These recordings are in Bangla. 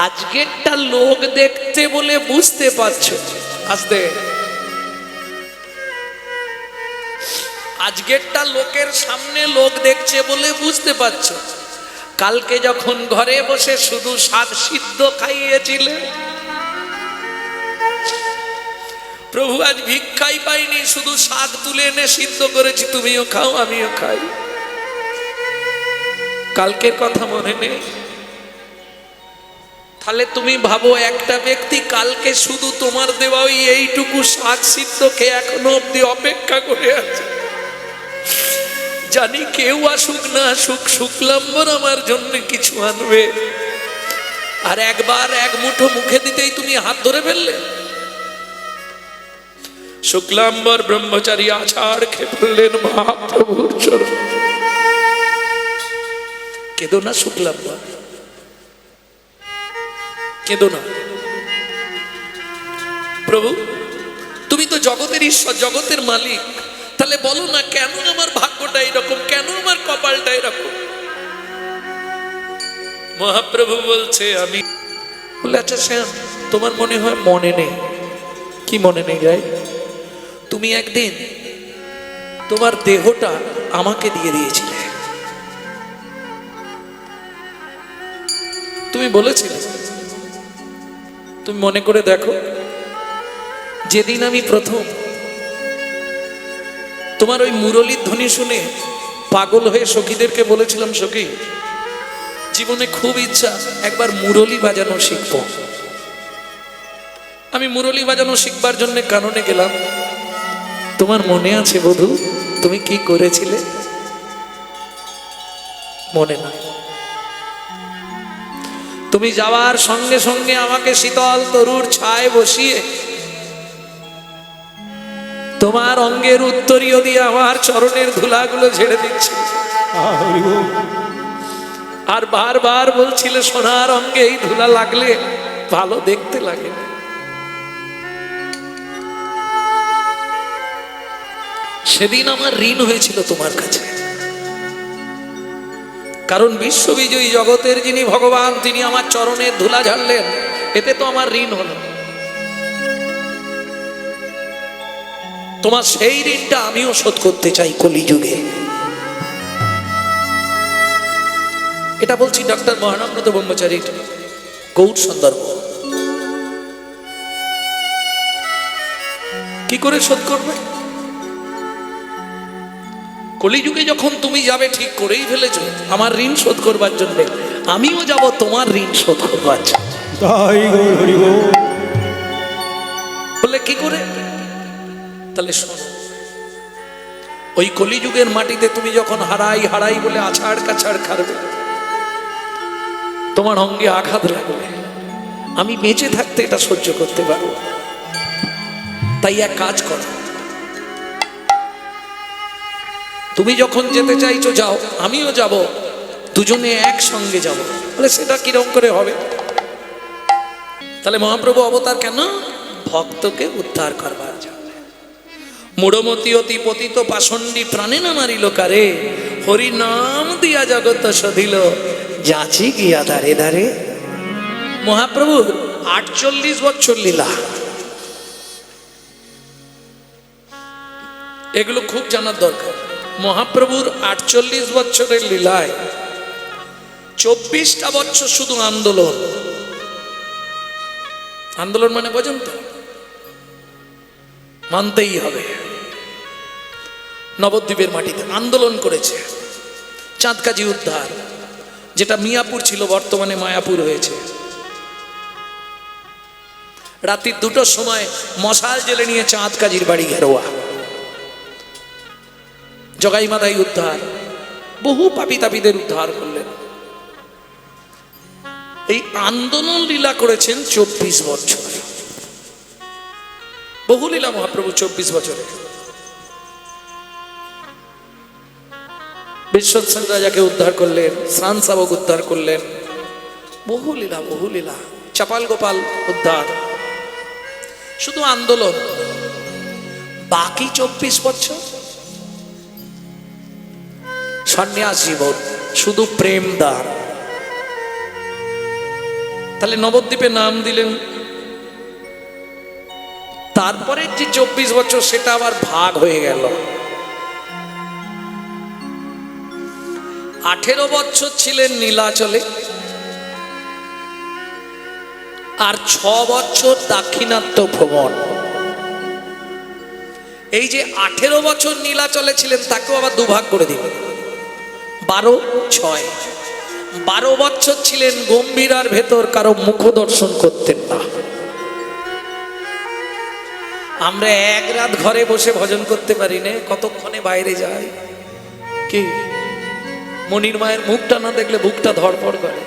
আজকেরটা লোক দেখতে বলে বুঝতে পারছো, আস্তে, আজকেরটা লোকের সামনে লোক দেখছে বলে বুঝতে পারছো, কালকে যখন ঘরে বসে শুধু শাক সিদ্ধ খাইয়েছিলে, প্রভু আজ ভিক্ষাই পাইনি, শুধু শাক তুলে এনে সিদ্ধ করেছি, তুমিও খাও আমিও খাই, কালকের কথা মনে নেই? তাহলে তুমি ভাবো একটা ব্যক্তি কালকে শুধু তোমার দেওয়া ওই এইটুকু শাক সিদ্ধ খেয়ে এখনো অব্দি অপেক্ষা করে আছে, জানি কেউ আসুক না আসুক শুক্লাম্বর আমার জন্য কিছু আনবে, আর একবার এক মুঠো মুখে দিতেই তুমি হাত ধরে ফেললে। শুক্লাম্বর ব্রহ্মচারী আছাড় খেয়ে ফেললেন মহাপ্রভুর চরণ। কেঁদো না শুক্লাম্বর, কেঁদো না। প্রভু তুমি তো জগতের ঈশ্বর, জগতের মালিক, তাহলে বলো না কেন আমার ভাগ্যটা এরকম, কেন আমার কপালটা এরকম? মহাপ্রভু বলছে আমি, বলে আচ্ছা শ্যাম তোমার মনে হয় মনে নেই, কি মনে নেই গাই? তুমি একদিন তোমার দেহটা আমাকে দিয়ে দিয়েছিলে, তুমি বলেছিলে, তুমি মনে করে দেখো, যেদিন আমি প্রথম তোমার ওই মুরলীর ধ্বনি শুনে পাগল হয়ে সখীদেরকে বলেছিলাম, সখী জীবনে খুব ইচ্ছা একবার মুরলী বাজানো শিখবো, আমি মুরলী বাজানো শিখবার জন্য কাননে গেলাম, তোমার মনে আছে বধূ তুমি কি করেছিলে? মনে নাই? তুমি যাওয়ার সঙ্গে সঙ্গে আমাকে শীতল তরুর ছায় বসিয়ে তোমার অঙ্গের উত্তরীয় দিয়ে আমার চরণের ধুলাগুলো ঝেড়ে দিচ্ছে, আর বারবার বলছিলে সোনার অঙ্গে এই ধুলা লাগলে ভালো দেখতে লাগে। সেদিন আমার ঋণ হয়েছিল তোমার কাছে, কারণ বিশ্ববিজয়ী জগতের যিনি ভগবান তিনি আমার চরণের ধুলা ঝাড়লেন, এতে তো আমার ঋণ হলো। তোমার সেই ঋণটা আমিও শোধ করতে চাই কলিযুগে। এটা বলছি ডক্টর মহানন্দ ব্রহ্মচারীর গৌড় সন্দর্ভ। কি করে শোধ করবে? কলিযুগে যখন তুমি যাবে ঠিক করেই ফেলেছ আমার ঋণ শোধ করবার জন্য, আমিও যাব তোমার ঋণ শোধ করবার জন্য। বলে কি করে? তাহলে শোনো, ওই কলিযুগের মাটিতে তুমি যখন হারাই হারাই বলে আছাড় কাছাড় খারবে, তোমার অঙ্গে আঘাত লাগবে, আমি বেঁচে থাকতে এটা সহ্য করতে পারবো। তাই এক কাজ করো, তুমি যখন যেতে চাইছো যাও, আমিও যাব, দুজনে একসঙ্গে যাব। বলে সেটা কিরকম করে হবে? তাহলে মহাপ্রভু অবতার কেন? ভক্তকে উদ্ধার করবার জন্য। মূঢ়মতি অতি পতিত পাষণ্ডী প্রাণে না মারিল কারে, হরি নাম দিয়া জগৎ সধিল, যাচি গিয়া ধারে ধারে। মহাপ্রভু 48 বছর লীলা, এগুলো খুব জানার দরকার। মহাপ্রভুর 48 বছরের লীলায় 24টা বছর শুধু আন্দোলন। আন্দোলন মানে বোঝেন তো? মানতেই হবে, নবদ্বীপের মাটিতে আন্দোলন করেছে। চাঁদকাজি উদ্ধার, যেটা মিয়াপুর ছিল বর্তমানে মায়াপুর হয়েছে। রাত্রি 2টোর সময় মশাল জেলে নিয়ে চাঁদকাজির বাড়ি ঘেরোয়া। জগাই মাদাই উদ্ধার, বহু পাপী তাপীদের উদ্ধার করলেন। এই আন্দোলন লীলা করেছেন 24 বছর। বহু লীলা মহাপ্রভু 24 বছরে। বিশ্বনাথ রাজাকে উদ্ধার করলেন, স্নান শাবক উদ্ধার করলেন, বহু লীলা বহু লীলা। চাপাল গোপাল উদ্ধার, শুধু আন্দোলন। বাকি 24 বছর সন্ন্যাস জীবন, শুধু প্রেম দান। তাহলে নবদ্বীপে নাম দিলেন। তারপরে যে 24 বছর সেটা আবার ভাগ হয়ে গেল। 18 বছর ছিলেন নীলাচলে, আর 6 বছর দাক্ষিণাত্য ভ্রমণ। এই যে 18 বছর নীলাচলে ছিলেন তাকেও আবার দুভাগ করে দিল, 12, 6। 12 বছর ছিলেন গম্ভীরার ভেতর, কারো মুখ দর্শন করতেন না। আমরা এক রাত ঘরে বসে ভজন করতে পারি না, কতক্ষণে বাইরে যাই। কি মনির মায়ের মুখটা না দেখলে বুকটা ধড়ফড় করে।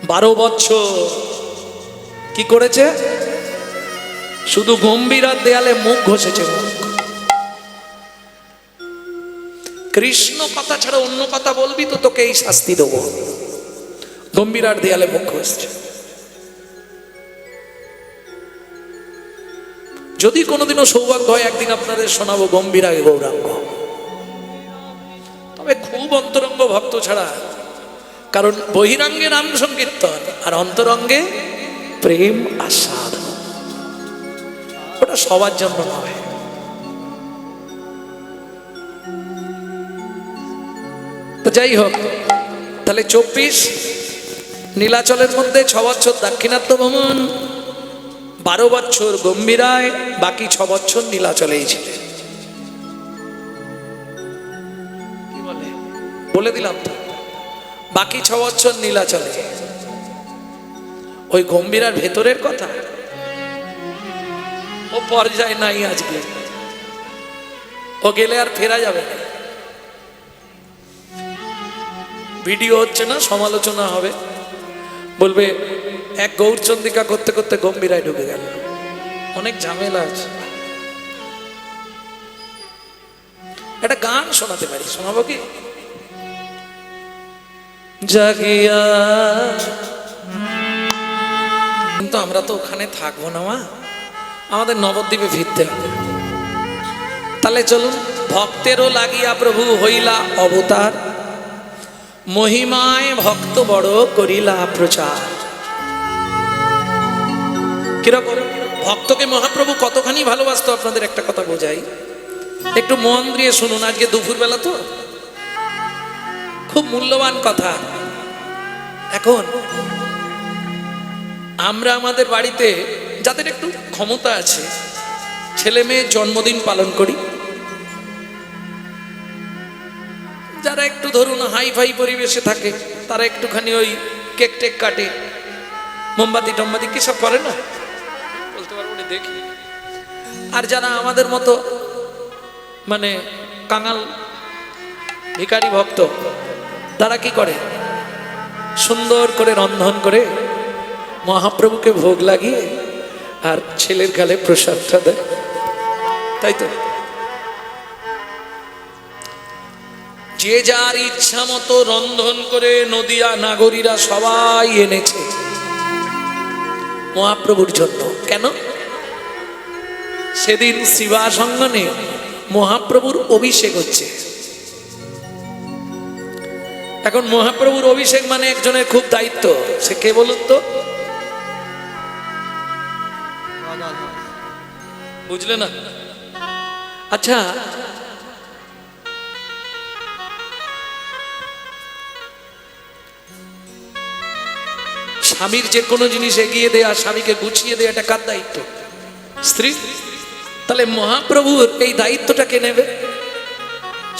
12 বছর কি করেছে? শুধু গম্ভীরার দেয়ালে মুখ ঘষেছে। মুখ কৃষ্ণ কথা ছাড়া অন্য কথা বলবি তো তোকে এই শাস্তি দেবো। গম্ভীরার দেয়ালে মুখ ঘষছে। যদি কোনোদিনও সৌভাগ্য হয় একদিন আপনাদের শোনাবো গম্ভীরাগে গৌরাঙ্গ, তবে খুব অন্তরঙ্গ ভক্ত ছাড়া। কারণ বহিরাঙ্গে নাম সংকীর্তন আর অন্তরঙ্গে প্রেম আস্বাদ, ওটা সবার জন্য নয়। তো যাই হোক, তাহলে 24 নীলাচলের মধ্যে 6 বছর দাক্ষিণাত্য ভ্রমণ, 12 বছর গম্ভীরায়, বাকি 6 বছর নীলাচলেই ছিলেন। কি বলে দিলাম তো, বাকি 6 বছর নীলাচলে। ওই গম্ভীরার ভেতরের কথা ও পর্যায়ে নাই আজকে, ও গেলে আর ফেরা যাবে না। ভিডিও হচ্ছে না, সমালোচনা হবে, বলবে এক গৌরচন্দ্রিকা করতে করতে গম্ভীরায় ঢুকে গেল। অনেক ঝামেলা আছে। একটা গান শোনাতে পারি, শোনাবো কি? জাগিয়া, কিন্তু আমরা তো ওখানে থাকবো না মা, আমাদের নবদ্বীপে ফিরতে হবে। তাহলে চলুন, ভক্তেরও লাগিয়া প্রভু হইলা অবতার, মহিমায় ভক্ত বড় করিলা প্রচার। কিরকম ভক্তকে মহাপ্রভু কতখানি ভালোবাসতো আপনাদের একটা কথা বোঝাই, একটু মন দিয়ে শুনুন। আজকে দুপুরবেলা তো খুব মূল্যবান কথা। এখন আমরা আমাদের বাড়িতে যাদের একটু ক্ষমতা আছে, ছেলে মেয়ের জন্মদিন পালন করি। যারা একটু ধরুন হাই ফাই পরিবেশে থাকে তারা একটুখানি ওই কেক টেক কাটে, মোমবাতি টমবাতি কি সব করে না, বলতে পারবো না, দেখি। আর যারা আমাদের মতো মানে কাঙাল ভিখারি ভক্ত, তারা কি করে? সুন্দর করে রন্ধন করে মহাপ্রভুকে ভোগ লাগিয়ে আর ছেলের গালে প্রসাদটা দেয়, তাই তো? যে যার ইচ্ছা মতো রন্ধন করে নদিয়া নাগরীরা সবাই এনেছে মহাপ্রভুর জন্য। কেন? সেদিন শিবাসঙ্গনে মহাপ্রভুর অভিষেক হচ্ছে। এখন মহাপ্রভুর অভিষেক মানে একজনের খুব দায়িত্ব। সে কে বলুন তো? বুঝলে না? আচ্ছা, স্বামীর যে কোনো জিনিস এগিয়ে দেয়া, স্বামীকে গুছিয়ে দেয়া, এটা কার দায়িত্ব? স্ত্রী। তাহলে মহাপ্রভুর এই দায়িত্বটা কে নেবে?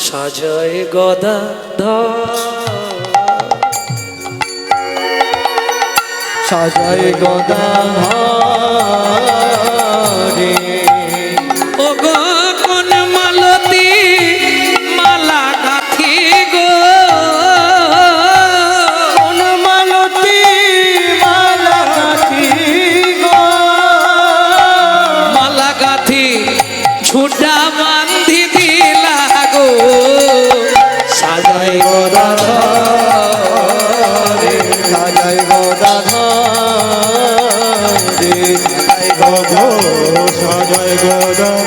সাজায় গদাধর, সাজায় গদাধরে, ও গো কোন মালতী মালা গাথি গো, কোন মালতী মালা গাথি গো, মালা গাথি ঝুটা বান্ধি দিলা গো, সাজায় গদাধরে, সাজায় গদাধরে, সাজায় গদা, সাজায় গদাধরে।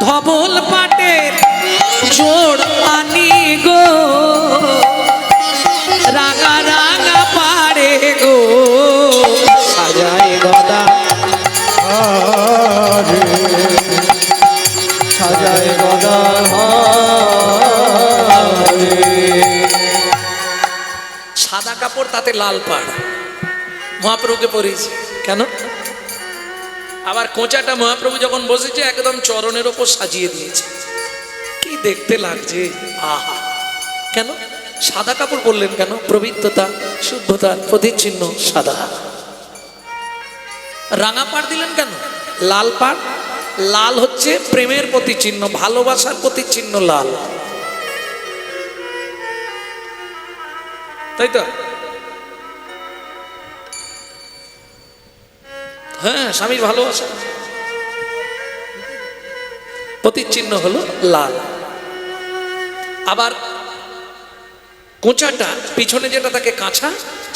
ধবল পাটের জোড় সাদা কাপড়, তাতে লাল পাড় মহাপ্রভুকে পরিয়েছে। কেন? আবার কোঁচাটা মহাপ্রভু যখন বসেছে একদম চরণের ওপর সাজিয়ে দিয়েছে। কি দেখতে লাগছে, আহা! কেন সাদা কাপড় বললেন কেন? পবিত্রতা, শুদ্ধতার প্রতিচিহ্ন সাদা। রাঙা পাড় দিলেন কেন? লাল পাড়, লাল হচ্ছে প্রেমের প্রতিচিহ্ন, ভালোবাসার প্রতিচিহ্ন লাল, তাই তো? হ্যাঁ, স্বামীর ভালোবাসা প্রতিচিহ্ন হলো লাল। আবার কোঁচাটা, পিছনে যেটা থাকে কাঁচা,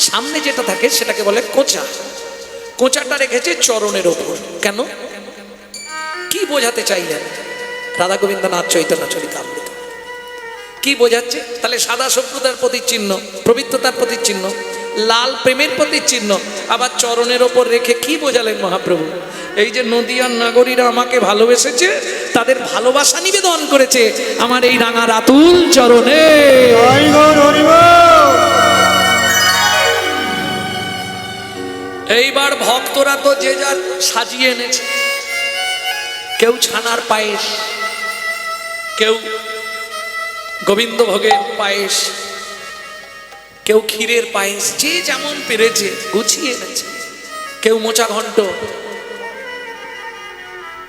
সামনে যেটা থাকে সেটাকে বলে কোঁচা। কোঁচাটা রেখেছে চরণের ওপর। কেন? কি বোঝাতে চাইলেন? রাধা গোবিন্দনাথ চৈতন্য চরিতামৃত কি বোঝাচ্ছে? তাহলে সাদা সভ্যতার প্রতিচিহ্ন, পবিত্রতার প্রতিচিহ্ন, লাল প্রেমের প্রতিচিহ্ন, আবার চরণের ওপর রেখে কি বোঝালেন মহাপ্রভু? এই যে নদিয়ার নাগরীরা আমাকে ভালোবেসেছে, তাদের ভালোবাসা নিবেদন করেছে আমার এই রাঙা রাতুল চরণে। এইবার ভক্তরা তো যে যার সাজিয়ে এনেছে, কেউ ছানার পায়েস, কেউ গোবিন্দ ভোগের পায়েস, কেউ ক্ষীরের পায়েস, যে যেমন পেরেছে গুছিয়ে এনেছে। কেউ মোচা ঘন্ট,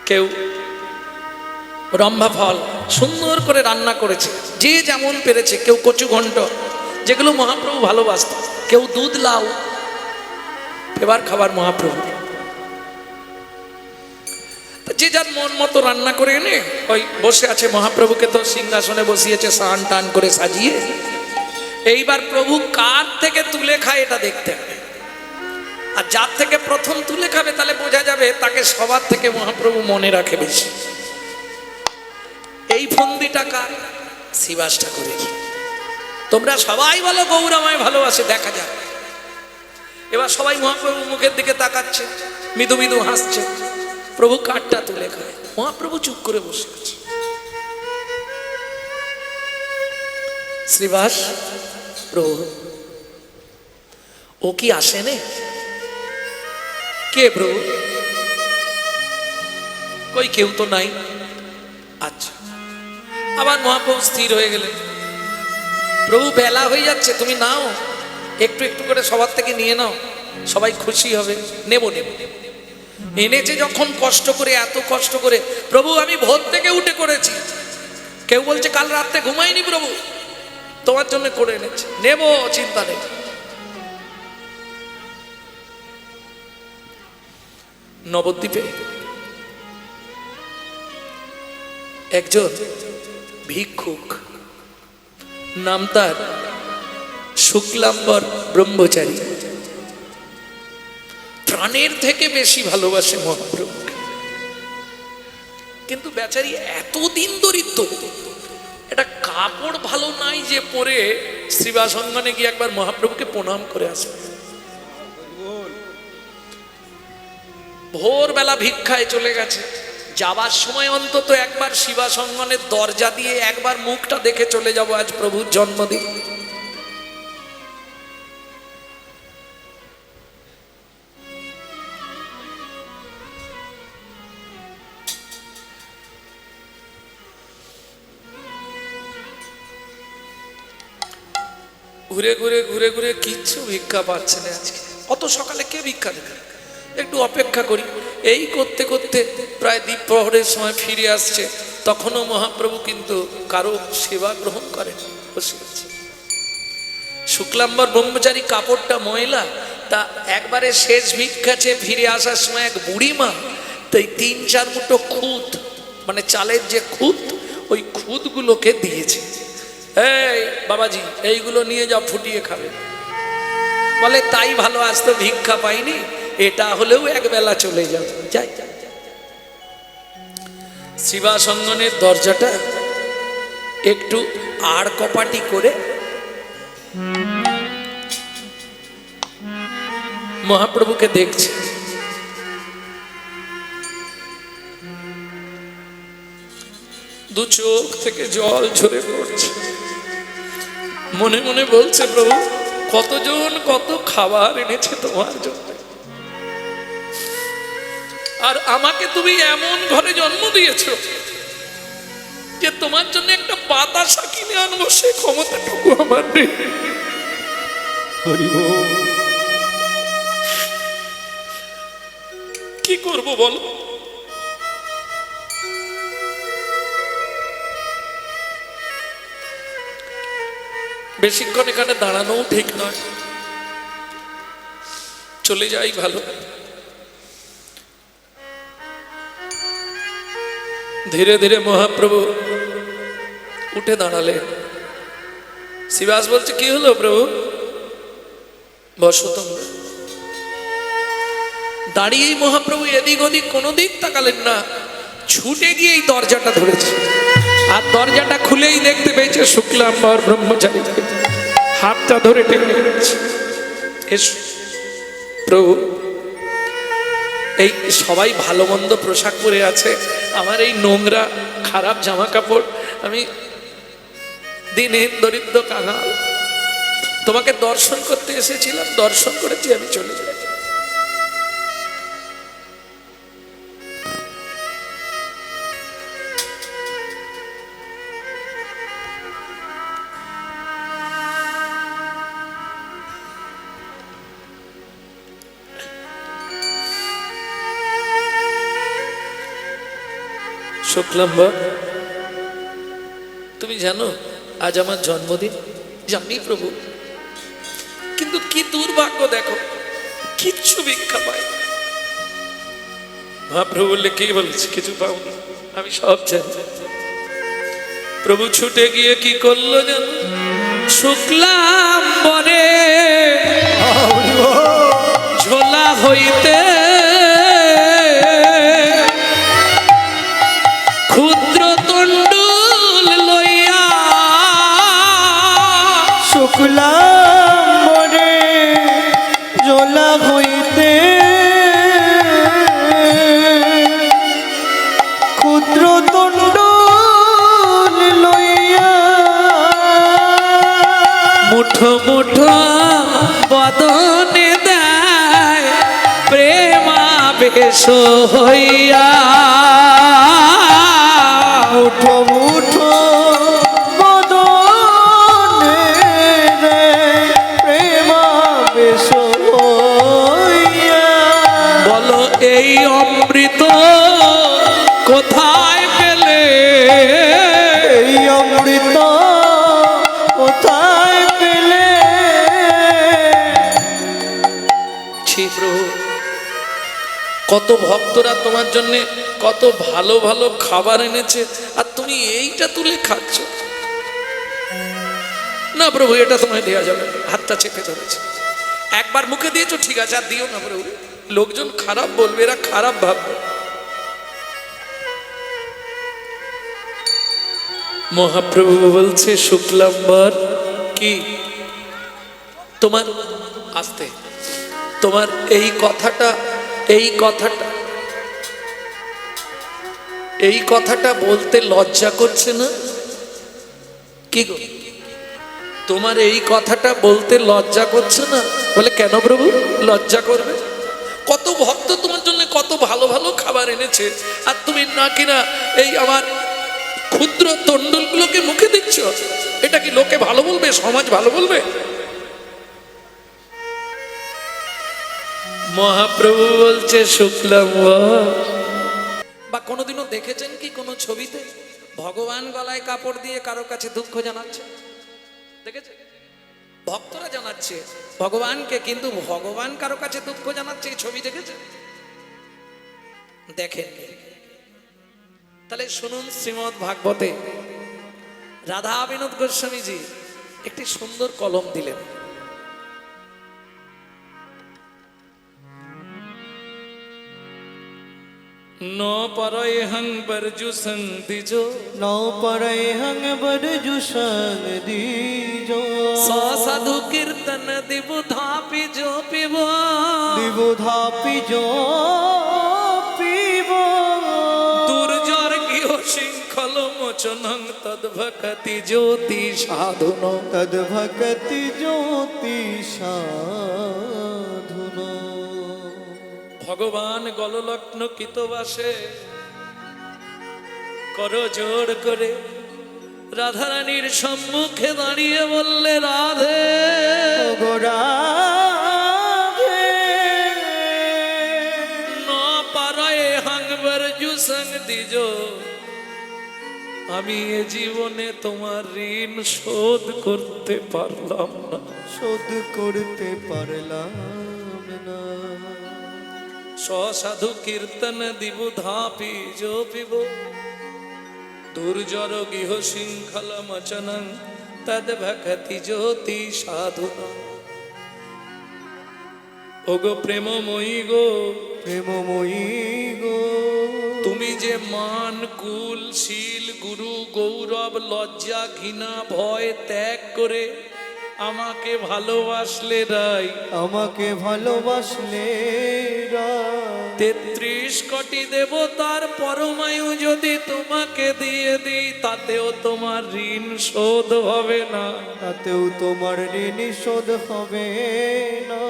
কেউ রম্ভা ফল সুন্দর করে রান্না করেছে, যে যেমন পেরেছে। কেউ কচু ঘন্ট, যেগুলো মহাপ্রভু ভালোবাসত। কেউ দুধ লাউ, এবার খাবার মহাপ্রভু। যে যার মন মতো রান্না করে এনে ওই বসে আছে। মহাপ্রভুকে তো সিংহাসনে বসিয়েছে সান টান করে সাজিয়ে। এইবার প্রভু কার থেকে তুলে খায় এটা দেখতে হবে। আর যার থেকে প্রথম তুলে খাবে তাহলে বোঝা যাবে তাকে সবার থেকে মহাপ্রভু মনে রাখে বেশি। এই ফন্দিটা কার? শ্রীবাস ঠাকুরের। তোমরা সবাই বলো গৌর আমায় ভালোবাসে, দেখা যাক। এবার সবাই মহাপ্রভু মুখের দিকে তাকাচ্ছে, মৃদু মৃদু হাসছে। প্রভু কাঠটা তুলে খায়, মহাপ্রভু চুপ করে বসে আছে। শ্রীবাস প্রভু, ও কি আসেনে? কে প্রভু? কই কেউ তো নাই। আচ্ছা। আবার মহাপ্রভু স্থির হয়ে গেলেন। প্রভু বেলা হয়ে যাচ্ছে, তুমি নাও, একটু একটু করে সবার থেকে নিয়ে নাও, সবাই খুশি হবে। নেব নেব। এনেছে যখন কষ্ট করে, এত কষ্ট করে, প্রভু আমি ভোর থেকে উঠে করেছি। কেউ বলছে কাল রাতে ঘুমাইনি প্রভু, তোমার জন্য করে এনেছি, নেব, চিন্তা নেই। নবদ্বীপে একজন ভিক্ষুক, নাম তার শুক্লাম্বর ব্রহ্মচারী, প্রাণের থেকে বেশি ভালোবাসে মহাপ্রভুকে। কিন্তু বেচারি এতদিন দরিদ্র, এটা কাপড় ভালো নাই যে পরে শ্রীবাস অঙ্গনে গিয়ে একবার মহাপ্রভুকে প্রণাম করে আসবে। ভোরবেলা ভিক্ষায় চলে গেছে, যাবার সময় অন্তত একবার শিবা সঙ্গনের দরজা দিয়ে একবার মুখটা দেখে চলে যাব, আজ প্রভুর জন্মদিন। ঘুরে ঘুরে ঘুরে ঘুরে কিচ্ছু ভিক্ষা পাচ্ছে না আজকে। অত সকালে কে ভিক্ষা দেবে? একটু অপেক্ষা করি। এই করতে করতে প্রায় দ্বীপ প্রহরের সময় ফিরে আসছে, তখনও মহাপ্রভু কিন্তু কারো সেবা গ্রহণ করেন, বসে আছে। শুক্লাম্বর ব্রহ্মচারী কাপড়টা ময়লা, তা একবারে শেষ ভিক্ষা চেয়ে ফিরে আসার সময় এক বুড়িমা তাই 3-4 মুঠো খুদ, মানে চালের যে খুদ, ওই খুদগুলোকে দিয়েছে। এই বাবাজি, এইগুলো নিয়ে যাও, ফুটিয়ে খাবে। বলে তাই ভালো, আজ তো ভিক্ষা পাইনি, এটা হলেও একবেলা চলে যাবে। যাই। শিবা সঙ্গনের দরজাটা একটু আড় কপাটি করে মহাপ্রভুকে দেখছে। দু চোখ থেকে জল ঝরে পড়ছে। মনে মনে বলছে, প্রভু কতজন কত খাবার এনেছে তোমার জন্য, আর আমাকে তুমি এমন ঘরে জন্ম দিয়েছো যে তোমার জন্য একটা বাতাসা কিনে আনবো সে ক্ষমতাটুকু আমার নেই। হরি বল। কি করব বলো? বেশিক্ষণ এখানে দাঁড়ানোও ঠিক নয়, চলে যাই ভালো। ধীরে ধীরে মহাপ্রভু উঠে দাঁড়ালেন। শিবাস বলছে, কি হলো প্রভু? বসো তোমরা। দাঁড়িয়েই মহাপ্রভু এদিক ওদিক কোনো দিক তাকালেন না, ছুটে গিয়ে এই দরজাটা ধরেছে, আর দরজাটা খুলেই দেখতে পেয়েছে শুক্লাম্বর ব্রহ্মচারী হাতটা ধরে টেনে গেছে। এসো প্রভু। এই সবাই ভালো মন্দ পোশাক পরে আছে, আমার এই নোংরা খারাপ জামা কাপড়, আমি দিনহীন দরিদ্র কাঙাল, তোমাকে দর্শন করতে এসেছিলাম, দর্শন করেছি, আমি চলে যাই। শুক্লাম্বর, তুমি জানো আজ আমার জন্মদিন? জানি প্রভু, কিন্তু কি দুর্ভাগ্য দেখো, কিচ্ছু ভিক্ষা পাই। মহাপ্রভু বললে, কি বলছি? কিছু পাও না? আমি সব জানি। প্রভু ছুটে গিয়ে কি করলো জানো? শুক্লাম্বরে ঝোলা হইতে ক্ষুদ্র তণ্ডুল লইয়া, শুক্লাম্বরে ঝোলা হইতে ক্ষুদ্র তণ্ডুল লইয়া, মুঠো মুঠো বদনে দেয় প্রেমাবেশ হইয়া। মুঠো মুঠো বদনে দেয় প্রেমাবেশ হইয়া। বলো এই অমৃত কোথায় পেলে? এই অমৃত কোথায় পেলে? ছি প্রভু, কত ভক্তরা তোমার জন্য কত ভালো ভালো খাবার এনেছে, আর তুমি এইটা তুলে খাচ্ছ। না প্রভু, এটা তোমায় দেওয়া যাবে না। হাতটা চেপে ধরেছে। একবার মুখে দিয়েছো, ঠিক আছে, আর দিও না প্রভু, লোকজন খারাপ বলবে, এরা খারাপ ভাববে। মহাপ্রভু বলছে, শুক্লাম্বর, কি তোমার আসতে, তোমার এই কথাটা বলতে লজ্জা করছে না? কি গো, তোমার এই কথাটা বলতে লজ্জা করছে না? বলে, কেন প্রভু লজ্জা করবে? কত ভক্ত তোমার জন্য কত ভালো ভালো খাবার এনেছে, আর তুমি না কিনা এই আমার ক্ষুদ্র তণ্ডুলগুলোকে মুখে দিচ্ছ। এটা কি লোকে ভালো বলবে? সমাজ ভালো বলবে? মহাপ্রভু বলছে, শুক্লাম্বর, বা কোনোদিনও দেখেছেন কি কোনো ছবিতে ভগবান গলায় কাপড় দিয়ে কারো কাছে দুঃখ জানাচ্ছে? দেখেছেন? ভক্তরা জানাচ্ছে ভগবানকে, কিন্তু ভগবান কারো কাছে দুঃখ জানাচ্ছে, এই ছবি দেখেছেন? দেখেন। তাহলে শুনুন, শ্রীমদ্ ভাগবতে রাধা বিনোদ গোস্বামীজি একটি সুন্দর কলম দিলেন। ন পরয় হং বরজু সং দিজো, নৌ পরে হং বরজু সং দিজো, সাধু কীর্তন দিব ধাপি জো পিব, বিবুধা পিজো পিব, দুর্জর গৃহ শৃঙ্খল মোচ মোচনং তদ্ভকতি জ্যোতি সাধন। তদ্ভকতি জ্যোতি সাধুন। ভগবান গললগ্ন কৃতবাসে করজোড় করে রাধারানীর সম্মুখে দাঁড়িয়ে বললে, রাধে ওগো রাধে, ন পারায় হাংবার জুসং দিজো, আমি এ জীবনে তোমার ঋণ শোধ করতে পারলাম না। শোধ করতে পারলাম না। সাধু কীর্তন দিব ধাপি জো পিব, দুর্জর গৃহ শৃঙ্খল মচনং তদ ভকতি জ্যোতি সাধুন। ওগো প্রেমময়ী গো, প্রেমময়ী গো, তুমি যে মান কুল শীল গুরু গৌরব লজ্জা ঘৃণা ভয় ত্যাগ করে আমাকে ভালোবাসলে রাই, আমাকে ভালোবাসলে রাই। 33 কোটি দেবতার পরমায়ু যদি তোমাকে দিয়ে দিই, তাতেও তোমার ঋণ শোধ হবে না। তাতেও তোমার ঋণ শোধ হবে না।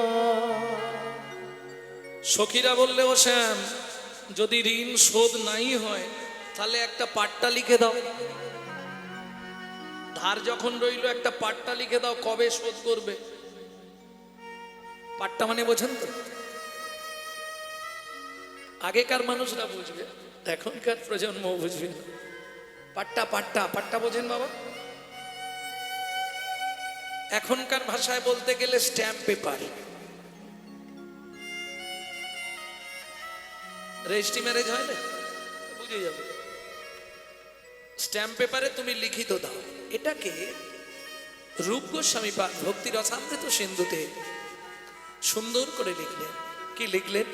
সখীরা বললে, ও শ্যাম, যদি ঋণ শোধ নাই হয় তাহলে একটা পাট্টা লিখে দাও। ধার যখন রইল একটা পাট্টা লিখে দাও, কবে শোধ করবে। পাট্টা মানে বোঝেন তো? আগেকার মানুষরা বুঝবে, এখনকার প্রজন্ম বুঝবে না। পাট্টা পাট্টা পাট্টা বোঝেন বাবা? এখনকার ভাষায় বলতে গেলে স্ট্যাম্প পেপার। রেজিস্ট্রি ম্যারেজ হয় না, বুঝে যাবে। স্ট্যাম্প পেপারে তুমি লিখিত দাও। এটাকে রূপ গোস্বামী পাদ ভক্তি রসামৃত সিন্ধুতে সুন্দর করে লিখলেন। কি লিখলেন?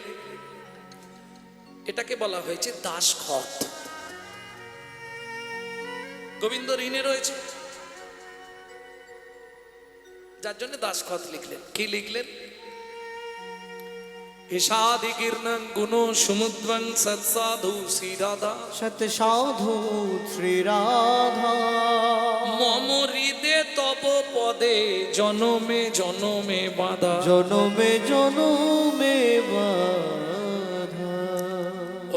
এটাকে বলা হয়েছে দাসখত। গোবিন্দ ঋণে রয়েছে, যার জন্য দাসখত লিখলেন। কি লিখলেন? ঈশাদি কীর্ণং গুণ সমুদ্রং সৎসাধু শ্রী রাধা, সত সাধু শ্রী রাধা, মম হৃদে তব পদে জনমে জনমে বাঁধা, জনমে জনমে বাধা।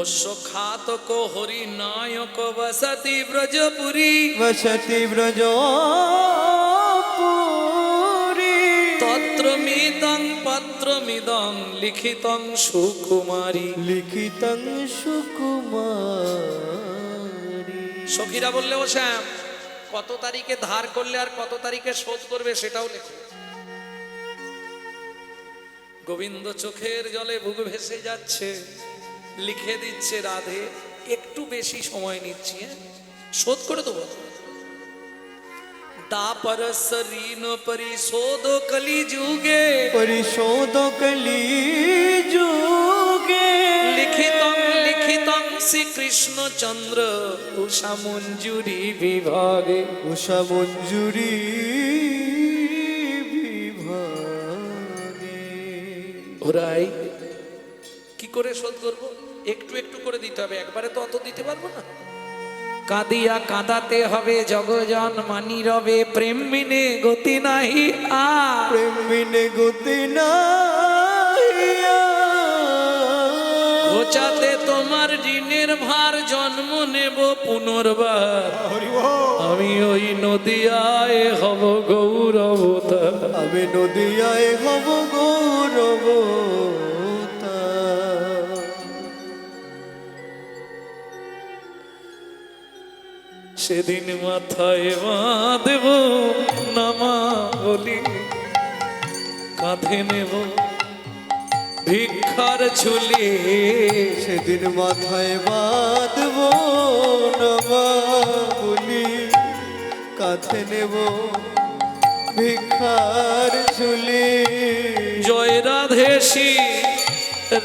অশ্ব খাতক হরি নায়ক বসতি ব্রজপুরী, বসতি ব্রজপুরী, তত্র মিদং পত্রমিদং লিখিতং সুকুমারী। লিখিতং সুকুমারী। সখীরা বললে, ও শ্যাম, কত তারিখে ধার করলে আর কত তারিখে শোধ করবে সেটাও লেখো। গোবিন্দ চোখের জলে বুক ভেসে যাচ্ছে, লিখে দিচ্ছে, রাধে একটু বেশি সময় নিচ্ছি, শোধ করে দেবো। দাপরস ঋণ পরিশোধ কলি যুগে, পরিশোধ কলি যুগে, লিখিতং লিখিতং শ্রীকৃষ্ণ চন্দ্র উষা মঞ্জুরি বিভাগে। উষা মঞ্জুরি বিভাগে। ওরাই কি করে শোধ করব? একটু একটু করে দিতে হবে, একবারে তো অত দিতে পারবো না। কাঁদিয়া কাঁদাতে হবে জগজন মানি রবে, প্রেম বিনে গতি নাহি আর, প্রেম বিনে গতি নাহি আর। ঘোচাতে তোমার ঋণের ভার জন্ম নেব পুনর্বার, আমি ওই নদিয়ায় হব গৌরবতার। আমি নদিয়ায় হব গৌরবতার। সেদিন মাথায় বাঁধব নামা বলি, কাঁধে নেব ভিক্ষার ঝুলি। সেদিন মাথায় বাঁধব নমাবলি, কাঁধে নেব ভিক্ষার ঝুলি। জয় রাধে শ্রী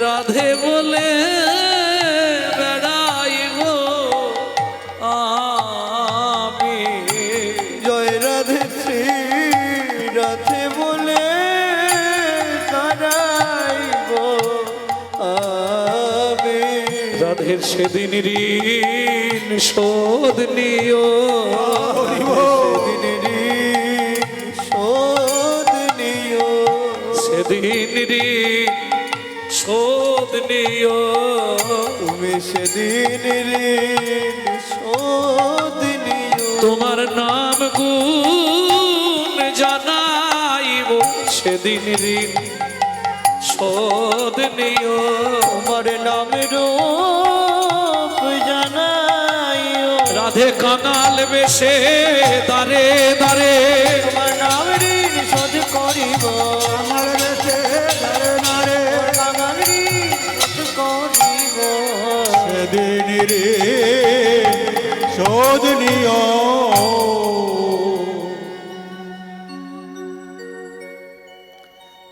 রাধে বলে বেড়াইব আমি, জয় রাধে শ্রী রাধে বলে দাঁড়াইব আমি। রাধের সেদিন ঋণ শোধ নিও, সেদিন ঋণ শোধ নিও, সেদিন ঋণ শোধ নিও। তুমি সেদিন ঋণ শোধ নিও। তোমার নাম গুণ জানাইব, সেদিন ঋণ শোধ নিও। তোমার নাম রূপ জানাইও, রাধে কাঙাল বেশে দারে দারে, তোমার নাম ঋণ শোধ করিব। আমার বেশে দারে দারে, আমার ঋণ শোধ করিব। সেদিন ঋণ শোধ নিও।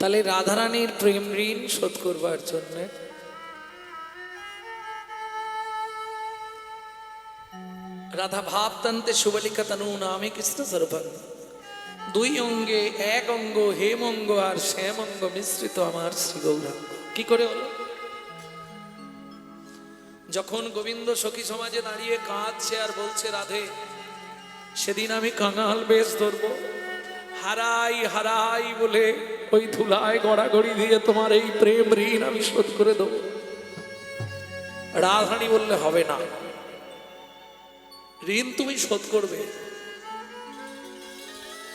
তাহলে রাধারানীর প্রেম ঋণ শোধ করবার জন্য রাধা ভাবতান্তে সুবলিকা তনু নামে কৃষ্ণ স্বরূপং, দুই অঙ্গে এক অঙ্গ হেমঙ্গ আর শ্যামঙ্গ মিশ্রিত আমার শ্রী গৌরাঙ্গ। কি করে হলো? যখন গোবিন্দ সখী সমাজে দাঁড়িয়ে কাঁদছে আর বলছে রাধে সেদিন আমি কাঙাল বেশ ধরবো, হারাই হারাই বলে ওই ধুলায় গড়াগড়ি দিয়ে তোমার এই প্রেম ঋণ আমি শোধ করে দেবো। রাধারানী বললে হবে না, ঋণ তুমি শোধ করবে,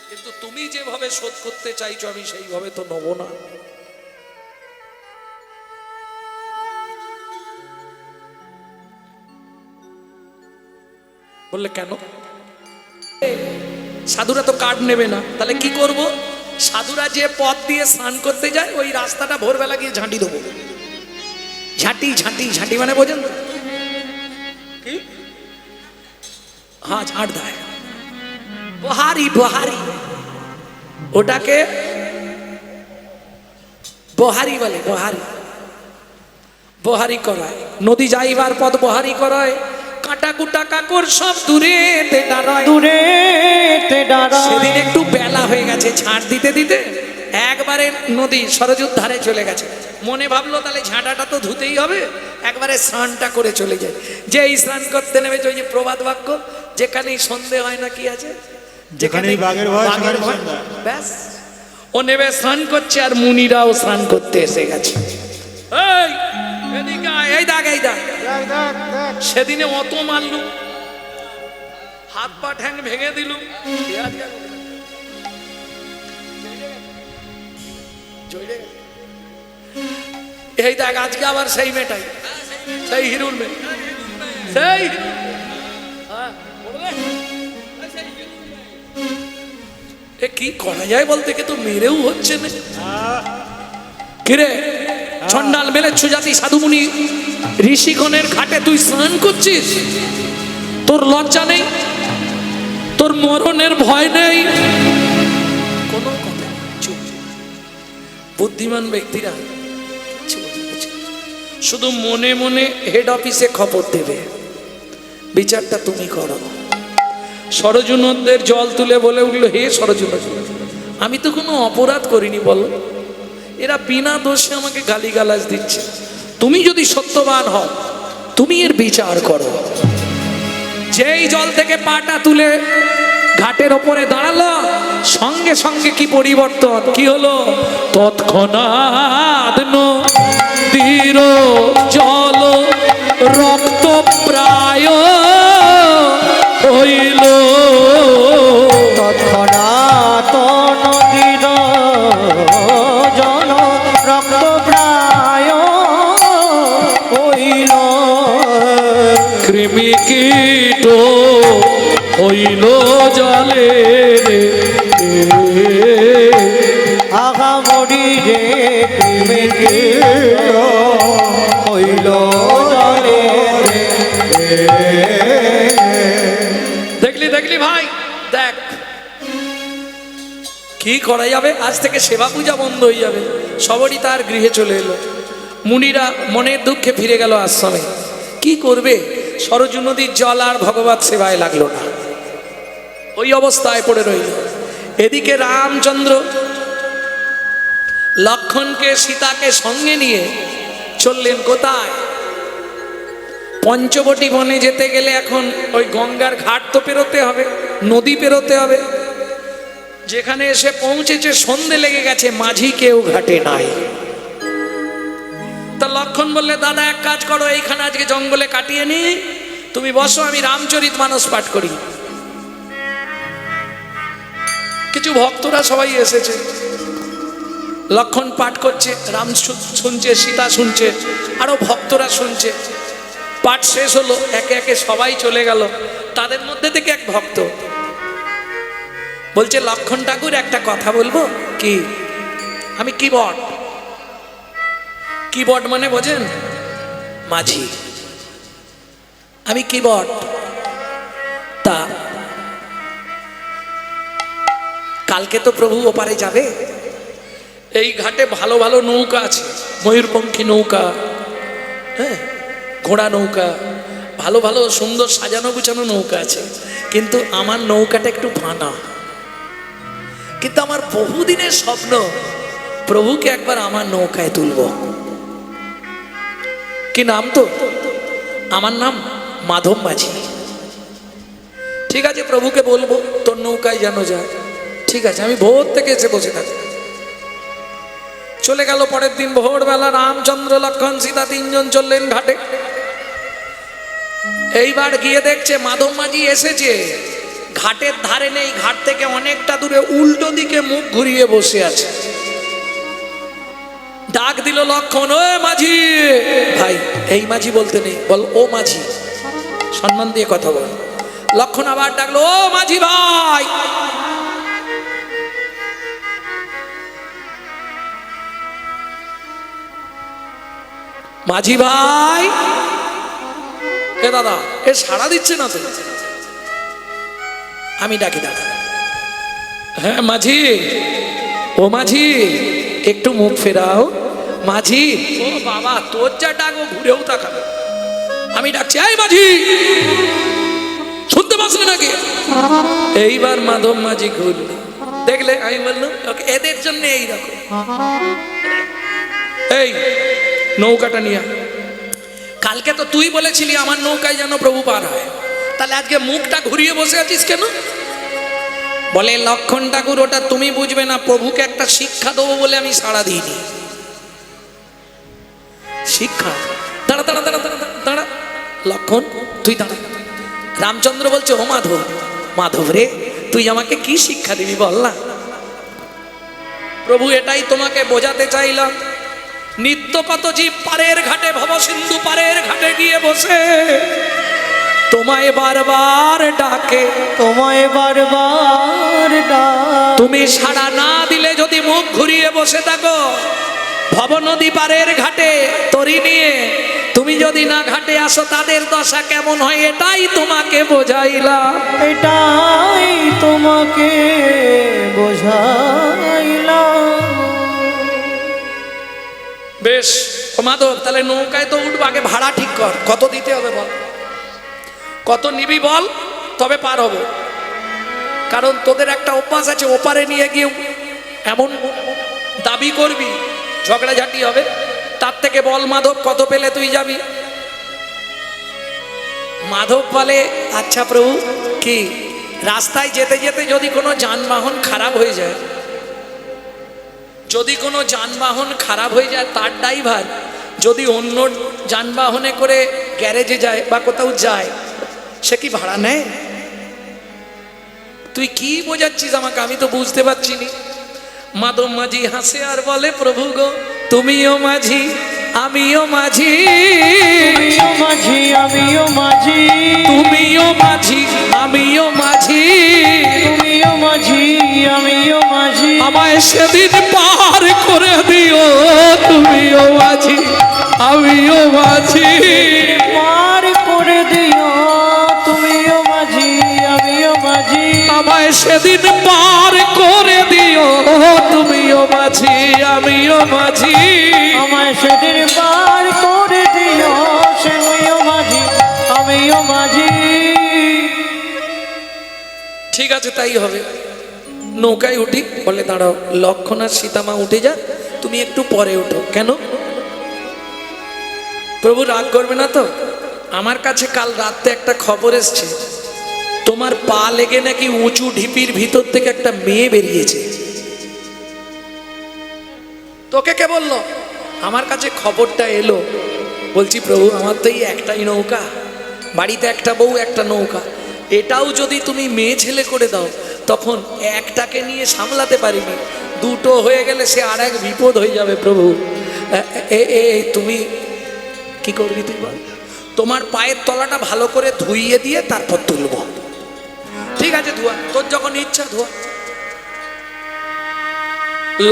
কিন্তু তুমি যেভাবে শোধ করতে চাইছো আমি সেইভাবে তো নেবো না। বললে কেন? সাধুরা তো কার্ড নেবে না, তাহলে কি করব? সাধুরা যে পথ দিয়ে স্নান করতে যায় ওই রাস্তাটা ভোরবেলা গিয়ে ঝাঁটি দেবো। ঝাঁটি ঝাঁটি ঝাঁটি মানে বোঝেন তো? কি? হ্যাঁ, ঝাঁট দেয়, বহারি বহারি, ওটাকে বহারি বলে। বহারি বহারি করায়, নদী যাইবার পথ বহারি করায়, কাটা কুটা কাকর সব দূরে দাঁড়ায়, দূরে দাঁড়ায়। সেদিন একটু বেলা হয়ে গেছে, ঝাঁট দিতে দিতে একবারে নদী সরজুর ধারে চলে গেছে। মনে ভাবলো তাহলে ঝাঁটাটা তো ধুতেই হবে, একবারে স্নানটা করে চলে যায়। যে এই স্নান করতে নেমেছে ওই যে প্রবাদ বাক্য, যেখানেই সন্ধে হয় না কি আছে, যেখানেই বাঘের ভয়, বাঘের ভয়, সেখানেই সন্ধ্যা। ব্যাস ও নেবে স্নান করছে আর মুনিরাও স্নান করতে এসে গেছে। এই এদিকে আয়, এই দাগ এই দাগ। সেদিনে অত মারলু, হাত পা ঠ্যাং ভেঙে দিলু, এই দেখ আজকে আবার সেই মেয়েটাই, সেই হিরুর মেয়ে, সেই এ কি করা যায় বলতে, কে তো মেরেও হচ্ছে না। কিরে চন্ডাল মেলে সুজাতি সাধুমুনি ঋষিগণের ঘাটে তুই স্নান করছিস, তোর লজ্জা নেই, তোর মরণের ভয় নেই, কোনো কথা নেই, চুপ। বুদ্ধিমান ব্যক্তিরা কিচ্ছু বলতে পারছে না। শুধু মনে মনে হেড অফিসে খবর দেবে, বিচারটা তুমি করো। সরজুনদের জল তুলে বলে উঠলো, হে সরজুন, আমি তো কোনো অপরাধ করিনি, বলো এরা বিনা দোষে আমাকে গালিগালাজ দিচ্ছে, তুমি যদি সত্যবান হও তুমি এর বিচার করো। যেই জল থেকে পাটা তুলে ঘাটের ওপরে দাঁড়ালো, সঙ্গে সঙ্গে কি পরিবর্তন, কি হলো? তৎক্ষণাৎ নদীর জল রক্ত প্রায় হইল, তৎক্ষণাৎ নদীর জল রক্ত প্রায় হইল, কৃমি কীট হইল জলে রে, আগামরি রে কৃমি কীট হইল জলে রে। দেখলি দেখলি ভাই, দেখ কি করা যাবে। আজ থেকে সেবা পূজা বন্ধ হয়ে যাবে, সবারই তার গৃহে চলে এলো। মুনিরা মনের দুঃখে ফিরে গেল আশ্রমে। কি করবে? সরজু নদীর জল আর ভগবত সেবায় লাগলো না, ওই অবস্থায় পড়ে রইল। এদিকে রামচন্দ্র লক্ষণকে সীতাকে সঙ্গে নিয়ে চললেন কোথায়? পঞ্চবটি বনে যেতে গেলে এখন ওই গঙ্গার ঘাট তো পেরোতে হবে, নদী পেরোতে হবে। যেখানে এসে পৌঁছেছে সন্ধে লেগে গেছে, মাঝি কেউ ঘাটে নাই। তা লক্ষণ বললে, দাদা এক কাজ করো, এইখানে আজকে জঙ্গলে কাটিয়ে নি, তুমি বসো, আমি রামচরিতমানস পাঠ করি। কিছু ভক্তরা সবাই এসেছে, লক্ষণ পাঠ করছে, রাম শুনছে, সীতা শুনছে, আরো ভক্তরা শুনছে। পাঠ শেষ হলো, একে একে সবাই চলে গেল। তাদের মধ্যে থেকে এক ভক্ত বলছে, লক্ষণ ঠাকুর একটা কথা বলবো। কি? আমি কিবট। কিবট মানে বোঝেন? মাঝি। আমি কিবট। তা কালকে তো প্রভু ওপারে যাবে, এই ঘাটে ভালো ভালো নৌকা আছে, ময়ূরপঙ্খী নৌকা, হ্যাঁ, ঘোড়া নৌকা, ভালো ভালো সুন্দর সাজানো গুছানো নৌকা আছে। কিন্তু আমার নৌকাটা একটু ফানা। কিন্তু আমার বহুদিনের স্বপ্ন, প্রভুকে একবার আমার নৌকায় তুলব। কি নাম? তো আমার নাম মাধব মাঝি। ঠিক আছে, প্রভুকে বলবো তোর নৌকায় যেন যায়। ঠিক আছে, আমি ভোর থেকে এসে বসে থাকি। চলে গেল। পরের দিন ভোরবেলা রামচন্দ্র, লক্ষণ, সীতা তিনজন চললেন ঘাটে। এইবার গিয়ে দেখছে মাধব মাঝি এসেছে, ঘাটের ধারে নেই, ঘাট থেকে অনেকটা দূরে উল্টো দিকে মুখ ঘুরিয়ে বসে আছে। ডাক দিল লক্ষণ, ও মাঝি ভাই। এই মাঝি বলতে নেই, বল ও মাঝি, সম্মান দিয়ে কথা বল। লক্ষণ আবার ডাকলো, ও মাঝি ভাই। মাঝি ভাই। এ দাদা, এ সাড়া দিচ্ছে না তো। আমি ডাকি, দাদা। হ্যাঁ মাঝি। ও মাঝি, একটু মুখ ফেরাও। মাঝি। ও বাবা, তোর যা ডাকো ঘুরেও তাকাবে। আমি ডাকছি, এই মাঝি, শুনতে পাচ্ছিলে নাকি? এইবার মাধব মাঝি ঘুরল। দেখলে, আমি বললাম এদের জন্য এইরকম। এই নৌকাটা নিয়ে, কালকে তো তুই বলেছিলি আমার নৌকায় যেন প্রভু পার হয়, তাহলে আজকে মুখটা ঘুরিয়ে বসে আছিস কেন? বলে, লক্ষণ ঠাকুর, ওটা তুমি বুঝবে না, প্রভুকে একটা শিক্ষা দেবো বলে আমি সাড়া দিইনি। শিক্ষা? দাঁড়া দাঁড়া দাঁড়া দাঁড়া দাঁড়া। লক্ষণ তুই দাঁড়া। রামচন্দ্র বলছে, ও মাধব, মাধব রে, তুই আমাকে কি শিক্ষা দিবি বল না? প্রভু, এটাই তোমাকে বোঝাতে চাইলাম। নিত্য কত জীব পারের ঘাটে, ভবসিন্ধু পারের ঘাটে গিয়ে বসে তোমায় বারবার ডাকে, তোমায় বারবার ডাক। তুমি সাড়া না দিলে যদি মুখ ঘুরিয়ে বসে থাকো, ভব নদী পারের ঘাটে তরি নিয়ে তুমি যদি না ঘাটে আসো, তাদের দশা কেমন হয় এটাই তোমাকে বোঝাইলাম। এটাই তোমাকে বোঝাইলাম। বেশ ও মাধব, তাহলে নৌকায় তো উঠবো, আগে ভাড়া ঠিক কর, কত দিতে হবে বল, কত নিবি বল, তবে পার হবো। কারণ তোদের একটা অভ্যাস আছে, ওপারে নিয়ে গিয়ে এমন দাবি করবি, ঝগড়াঝাটি হবে। তার থেকে বল মাধব, কত পেলে তুই যাবি? মাধব বলে, আচ্ছা প্রভু, কি রাস্তায় যেতে যেতে যদি কোনো যানবাহন খারাপ হয়ে যায়, যদি কোনো যানবাহন খারাপ হয়ে যায়, তার ড্রাইভার যদি অন্য যানবাহনে করে গ্যারেজে যায় বা কোথাও যায়, সে কি ভাড়া নেয়? তুই কি বোঝাচ্ছিস আমাকে, আমি তো বুঝতে পারছি না। মাধব মাঝি হাসে আর বলে, প্রভু গো, তুমিও মাঝি আমিও মাঝি, তুমিও মাঝি আমিও মাঝি, তুমিও মাঝি আমিও মাঝি, তুমিও মাঝি আমিও মাঝি, আমায় সেদিন পার করে দিও, তুমিও মাঝি আমিও মাঝি, পার করে দিও, তুমিও মাঝি আমিও মাঝি, আমায় সেদিন পার করে দিও, তুমিও মাঝি আমিও মাঝি, আমায় সেদিন পার করে দিও, তুমিও মাঝি আমিও মাঝি। ঠিক আছে, তাই হবে। নৌকায় উঠি। বলে, দাঁড়াও, লক্ষণ আর সীতামা উঠে যা, তুমি একটু পরে ওঠো। কেন? প্রভু রাগ করবে না তো? আমার কাছে কাল রাতে একটা খবর এসছে, তোমার পা লেগে নাকি উঁচু ঢিপির ভিতর থেকে একটা মেয়ে বেরিয়েছে। তোকে কে বললো? আমার কাছে খবরটা এলো। বলছি প্রভু, আমার তো এই একটাই নৌকা, বাড়িতে একটা বউ একটা নৌকা, এটাও যদি তুমি মেয়ে ছেলে করে দাও তখন একটাকে নিয়ে সামলাতে পারিনি, দুটো হয়ে গেলে সে আর এক বিপদ হয়ে যাবে। প্রভু তুমি কি করবি তুই বল? তোমার পায়ের তলাটা ভালো করে ধুইয়ে দিয়ে তারপর তুলবো। ঠিক আছে, ধোয়া, তোর যখন ইচ্ছা ধোয়া।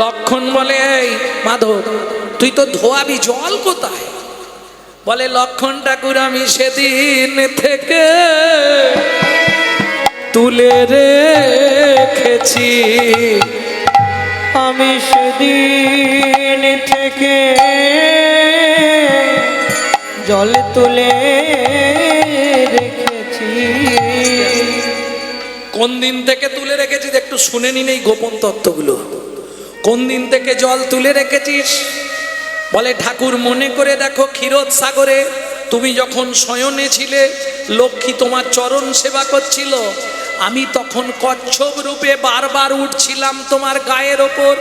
লক্ষণ বলে, এই মাধব, তুই তো ধোয়াবি, জল কোথায়? বলে, লক্ষণ ঠাকুর, আমি সেদিন থেকে তুলে রেখেছি, আমি সেদিন থেকে জল তুলে রেখেছি। কোন দিন থেকে তুলে রেখেছিস একটু শুনে নিন এই গোপন তত্ত্বগুলো। কোন দিন থেকে জল তুলে রেখেছিস? বলে, ঠাকুর মনে করে দেখো, ক্ষীরোদ সাগরে তুমি যখন শয়নে ছিলে, লক্ষ্মী তোমার চরণ সেবা করছিল, আমি তখন কচ্ছপ রূপে বারবার উঠছিলাম তোমার গায়ের ওপর,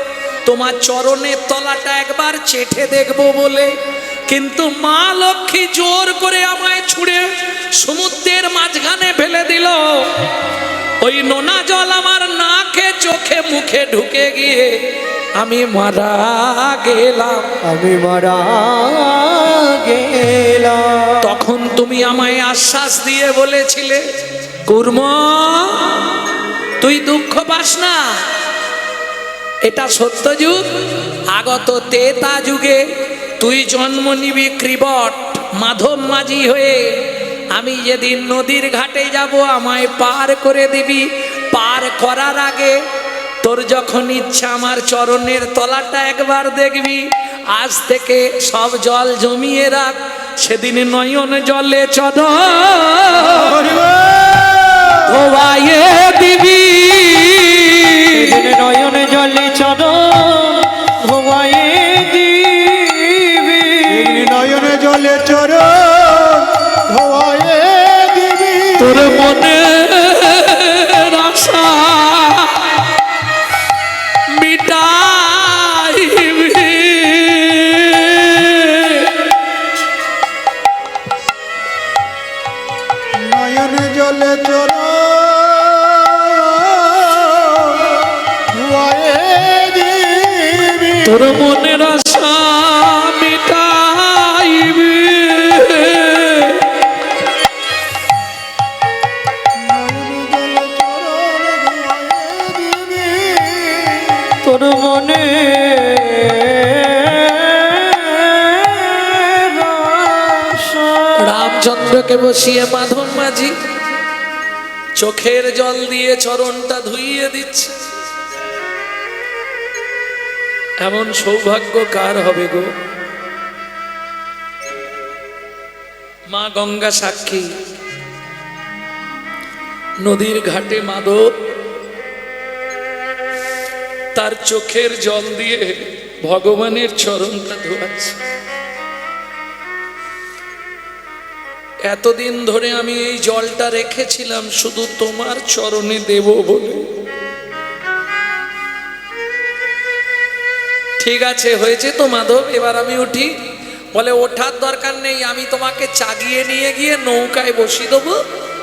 তোমার চরণের তলাটা একবার চেটে দেখবো বলে, কিন্তু মা লক্ষ্মী জোর করে আমায় ছুঁড়ে সমুদ্রের মাঝখানে ফেলে দিল। ওই নোনা জল আমার নাকে চোখে মুখে ঢুকে গিয়ে আমি মারা গেলাম, আমি মারা গেলাম। তখন তুমি আমায় আশ্বাস দিয়ে বলেছিলে, কুর্ম, তুই দুঃখ পাস না, এটা সত্য যুগ, আগত তেতা যুগে তুই জন্ম নিবি কৃবট মাধব মাঝি হয়ে। আমি যেদিন নদীর ঘাটে যাব আমায় পার করে দিবি, পার করার আগে তোর যখন ইচ্ছা আমার চরণের তলাটা একবার দেখবি। আজ থেকে সব জল জমিয়ে রাখ, সেদিন নয়ন জলে চরণ ধোয়াইয়ে দিবি, নয়ন জলে চরণ ধোয়াইয়ে দিবি, নয়ন জলে চরণ ধোয়াইয়ে দিবি। তোর মনের আশা মিটাইবি, নয়ন জলে চরণ ধোয়াইয়ে দিবি, তোর মনের আশা মিটাইবি। তোর মনে রামচন্দ্রকে বসিয়ে মাধব মাঝি চোখের জল দিয়ে চরণটা ধুইয়ে দিচ্ছে। এমন সৌভাগ্য কার হবে গো? মা গঙ্গা সাক্ষী, নদীর ঘাটে মাধব তার চোখের জল দিয়ে ভগবানের চরণটা ধোয়াচ্ছে। এতদিন ধরে আমি এই জলটা রেখেছিলাম শুধু তোমার চরণে দেব বলে। ঠিক আছে, হয়েছে তো মাধব, এবার আমি উঠি। বলে, ওঠার দরকার নেই, আমি তোমাকে চাগিয়ে নিয়ে গিয়ে নৌকায় বসিয়ে দেবো,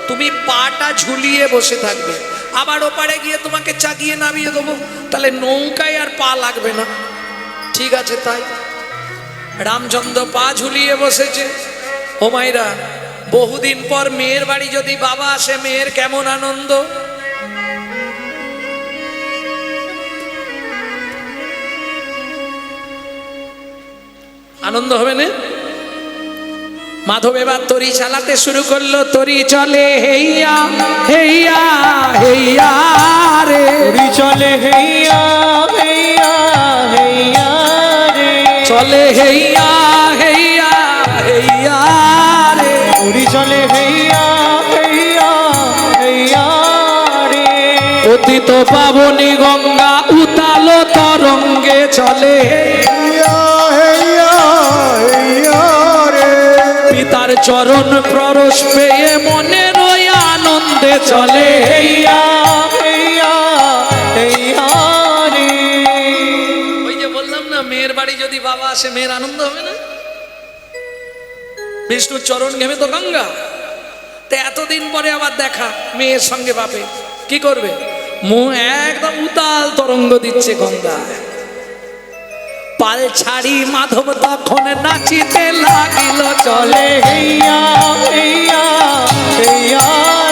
তুমি পাটা ঝুলিয়ে বসে থাকবে, আবার ওপারে গিয়ে তোমাকে চাগিয়ে নামিয়ে দেবো, তাহলে নৌকায় আর পা লাগবে না। ঠিক আছে তাই। রামচন্দ্র পা ঝুলিয়ে বসেছে। ও মাইরা, বহুদিন পর মেয়ের বাড়ি যদি বাবা আসে, মেয়ের কেমন আনন্দ। আনন্দ হবে না? মাধব এবার তরি চালাতে শুরু করলো, তরি চলে হেইয়া হেইয়া হেইয়া রে, তরি চলে হেইয়া হেইয়া হেইয়া রে, চলে হেইয়া হেইয়া হেইয়া রে, তরি চলে হেইয়া হেইয়া হেইয়া রে। পতিত পাবনী গঙ্গা উতালো তরঙ্গে চলে হেইয়া হেইয়া হেইয়া রে, পিতার চরণ পরশ পেয়ে মনের ওই আনন্দে চলে হেইয়া হেইয়া হেইয়া রে। ওই যে বললাম না, মেয়ের বাড়ি যদি বাবা আসে মেয়ের আনন্দ হবে না? বিষ্ণুর চরণ ঘেমে তো গঙ্গা, তো এতদিন পরে আবার দেখা মেয়ের সঙ্গে বাপে কি করবে? মুখ একদম উতাল তরঙ্গ দিচ্ছে গঙ্গা। পাল ছাড়ি মাধব তখন নাচিতে লাগিল চলে হেইয়া হেইয়া হেইয়া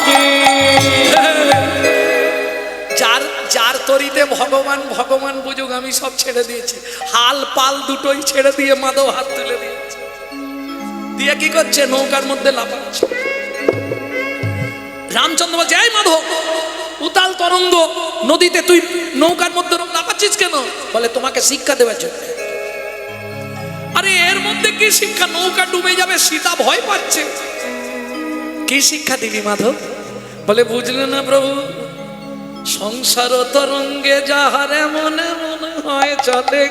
রে। যার যার তরিতে ভগবান ভগবান বুঝুক, আমি সব ছেড়ে দিয়েছি। হাল পাল দুটোই ছেড়ে দিয়ে মাধব হাত তুলে দিয়েছে, দিয়ে কি করছে? নৌকার মধ্যে লাফাচ্ছে। রামচন্দ্র বলছে, এই মাধব, উতাল তরঙ্গ নদীতে তুই নৌকার মধ্যে লাফাচ্ছিস কেন? বলে, তোমাকে শিক্ষা দেওয়ার জন্য। আরে এর মধ্যে কি শিক্ষা? নৌকা ডুবে যাবে, সীতা ভয় পাচ্ছে, কি শিক্ষা দিবি মাধব? বলে, বুঝলে না প্রভু, সংসার তরঙ্গে যাহারে মনে মনে হয় চলে।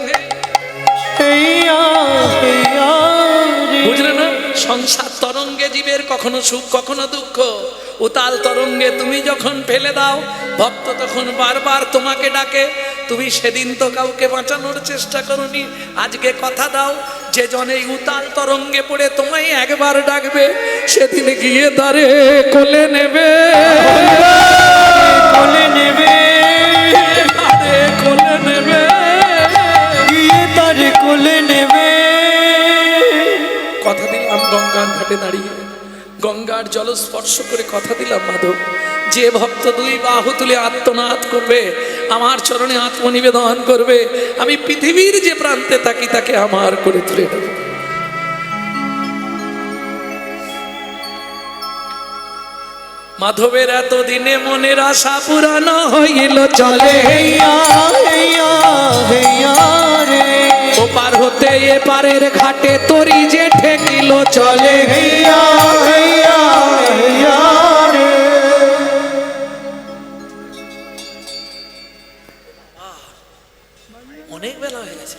হেইয়া হেইয়া রে। বুঝলে না? সংসার তরঙ্গে জীবের কখনো সুখ কখনো দুঃখ। উতাল তরঙ্গে তুমি যখন ফেলে দাও, ভক্ত তখন বারবার তোমাকে ডাকে। তুমি সেদিন তো কাউকে বাঁচানোর চেষ্টা করনি, আজকে কথা দাও যে জন এই উতাল তরঙ্গে পড়ে তোমায় একবার ডাকবে, সেদিন গিয়ে তারে কোলে নেবে, কোলে নেবে, তারে কোলে নেবে, গিয়ে তার কোলে নেবে। কথা দিলাম গঙ্গার ঘাটে দাঁড়িয়ে, গঙ্গার জল স্পর্শ করে কথা দিলাম মাধব, যে ভক্ত দুই বাহু তুলে আত্মনাদ করবে, আমার চরণে আত্মনিবেদন করবে, আমি পৃথিবীর যে প্রান্তে থাকি তাকে আমার করে তুলে দেব। মাধবের এতদিনে মনের আশা পুরানো হইল চলে। হেইয়া হেইয়া হেইয়া রে। ওপার হতে এপারের ঘাটে তরি যে ঠেকিল চলে। হেইয়া হেইয়া হেইয়া রে। অনেক বেলা হয়ে গেছে,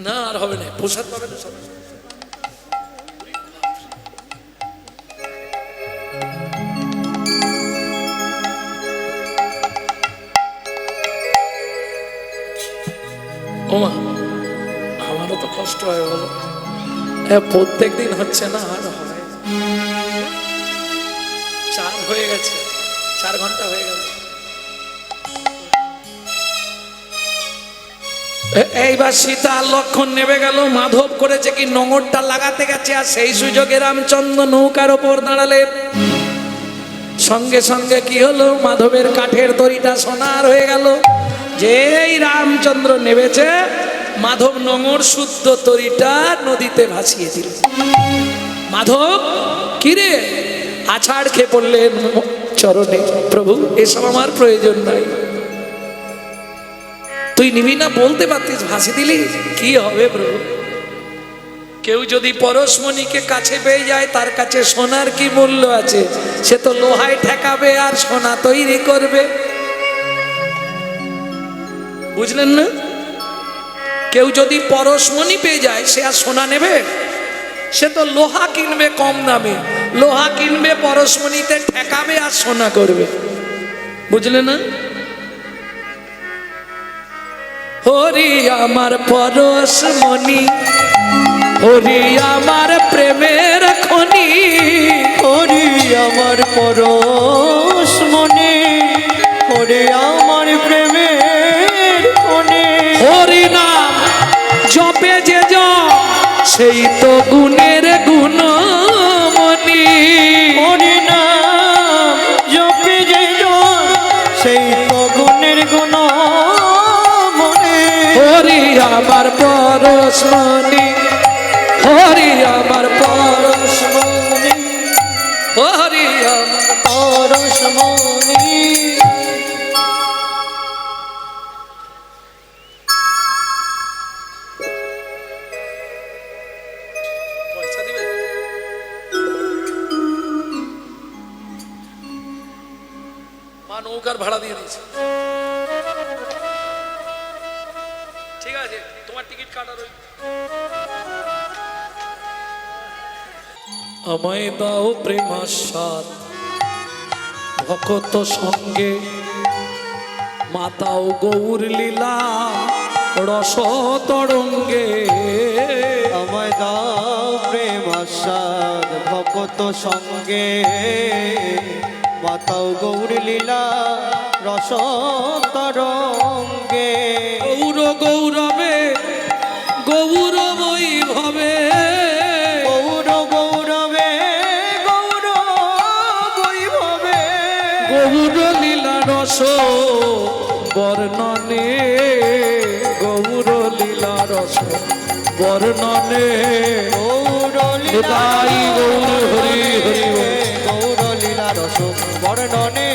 না আর হবে না, প্রসাদ পাবে না সবাই। ওমা, আমারও তো কষ্ট হয় বলো, প্রত্যেক দিন হচ্ছে না, আর হয়। 4 হয়ে গেছে, 4 ঘন্টা হয়ে গেছে। এইবার সীতা লক্ষণ নেমে গেল, মাধব করেছে কি নোঙরটা লাগাতে গেছে, আর সেই সুযোগে রামচন্দ্র নৌকার ওপর দাঁড়ালেন। সঙ্গে সঙ্গে কি হলো? মাধবের কাঠের দড়িটা সোনার হয়ে গেল। যেই রামচন্দ্র নেমেছে, মাধব নোঙর শুদ্ধ তরিটা নদীতে ভাসিয়ে দিল। মাধব কিরে আছাড় খেয়ে পড়লেন চরণে, প্রভু এসব আমার প্রয়োজন নাই, তুই নিবি না? বলতে পারতিস, ভাসি দিলি, কি হবে প্রভু? কেউ যদি পরশমণিকে কাছে পেয়ে যায়, তার কাছে সোনার কি মূল্য আছে? সে তো লোহায় ঠেকাবে আর সোনা তৈরি করবে, বুঝলেন না? কেউ যদি পরশমণি পেয়ে যায়, সে আর সোনা নেবে? সে তো লোহা কিনবে কম দামে, লোহা কিনবে, পরশমণিতে ঠেকাবে আর সোনা করবে, বুঝলে না? হরি আমার পরশমণি, হরি আমার প্রেমের খনি, হরি আমার পরশমণি, হরি আমার প্রেমের খনি। হরি নাম জপে যে জন, সেই তো গুণের গুণমণি। হরি নাম জপে যে জন, সেই তো গুণের গুণমণি। হরি আমার পরশমণি, হরি আমার পরশমণি, হরি আমার পরশমণি। পয়সা দিবে? মা নৌকার ভাড়া দিয়ে দিয়েছে, ঠিক আছে, তোমার টিকিট কাটার ওই আমায় দাও প্রেমাস্বাদ ভকত সঙ্গে মাতাও গৌর লীলা রস তরঙ্গে আমায় দাও প্রেম আস্বাদ ভকত সঙ্গে মাতাও গৌর লীলা রস তরঙ্গে গৌর গৌরবে গৌর বৈভবে গৌর গৌরবে গৌর বৈভবে গৌর লীলা রস বর্ণনে গৌর লীলা রস বর্ণনে গৌর লীলা নিতাই গৌর হরি হরি গৌর লীলা রস বর্ণনে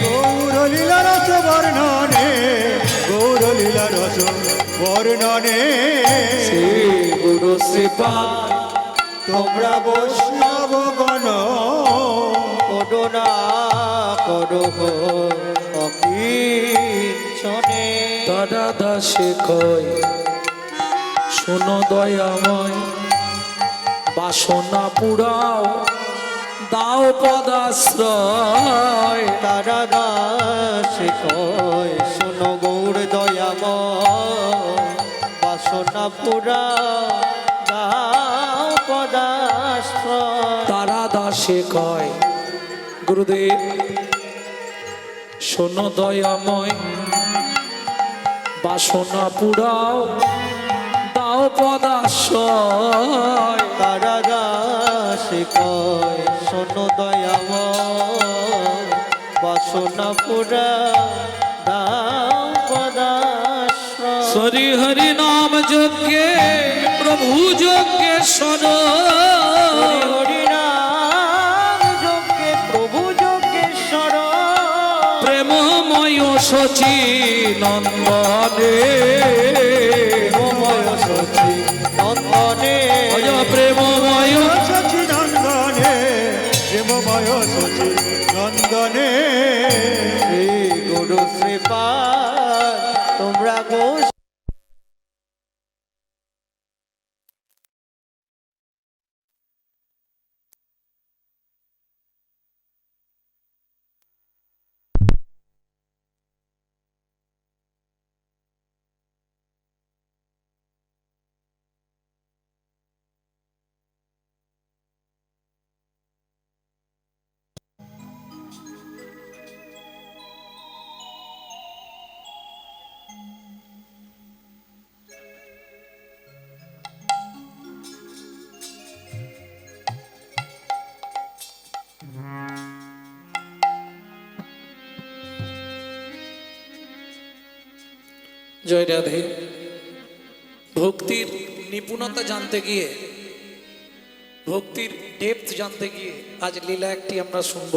গৌরলীলা রস বর্ণনে গৌরলীলা রস বর্ণনে শ্রী গুরু শ্রীপাদ তোমরা বৈষ্ণব গণ করো না করো অকিঞ্চনে তারা দাসে কয় শোনো দয়াময় বাসনা পুরাও দাও পদাশ্রয় তারা দাসে কয় শোনো গৌর দয়াময় বাসনা পুরা দাও পদাশ্রয় তারা দাসে কয় গুরুদেব শোনো দয়াময় বাসনা পুরাও দাও পদাশ্রয় তারা দাসে কয় শোনো দয়াময় বাসনা পুরা দাও পদাশ্রয় হরি হরি নাম যজ্ঞে প্রভু যজ্ঞেশ্বর হরি হরি নাম যজ্ঞে প্রভু যজ্ঞেশ্বর প্রেমময় শচী নন্দনে প্রেমময় সচি নন্দনে ভজ প্রেমময় সচি নন্দনে প্রেমময় সচি নন্দনে শ্রী গুরু শ্রীপাদ তোমরা গোস জয় রাধে। ভক্তির নিপুণতা জানতে গিয়ে, ভক্তির ডেপথ জানতে গিয়ে আজ লীলা একটি আমরা শুনব।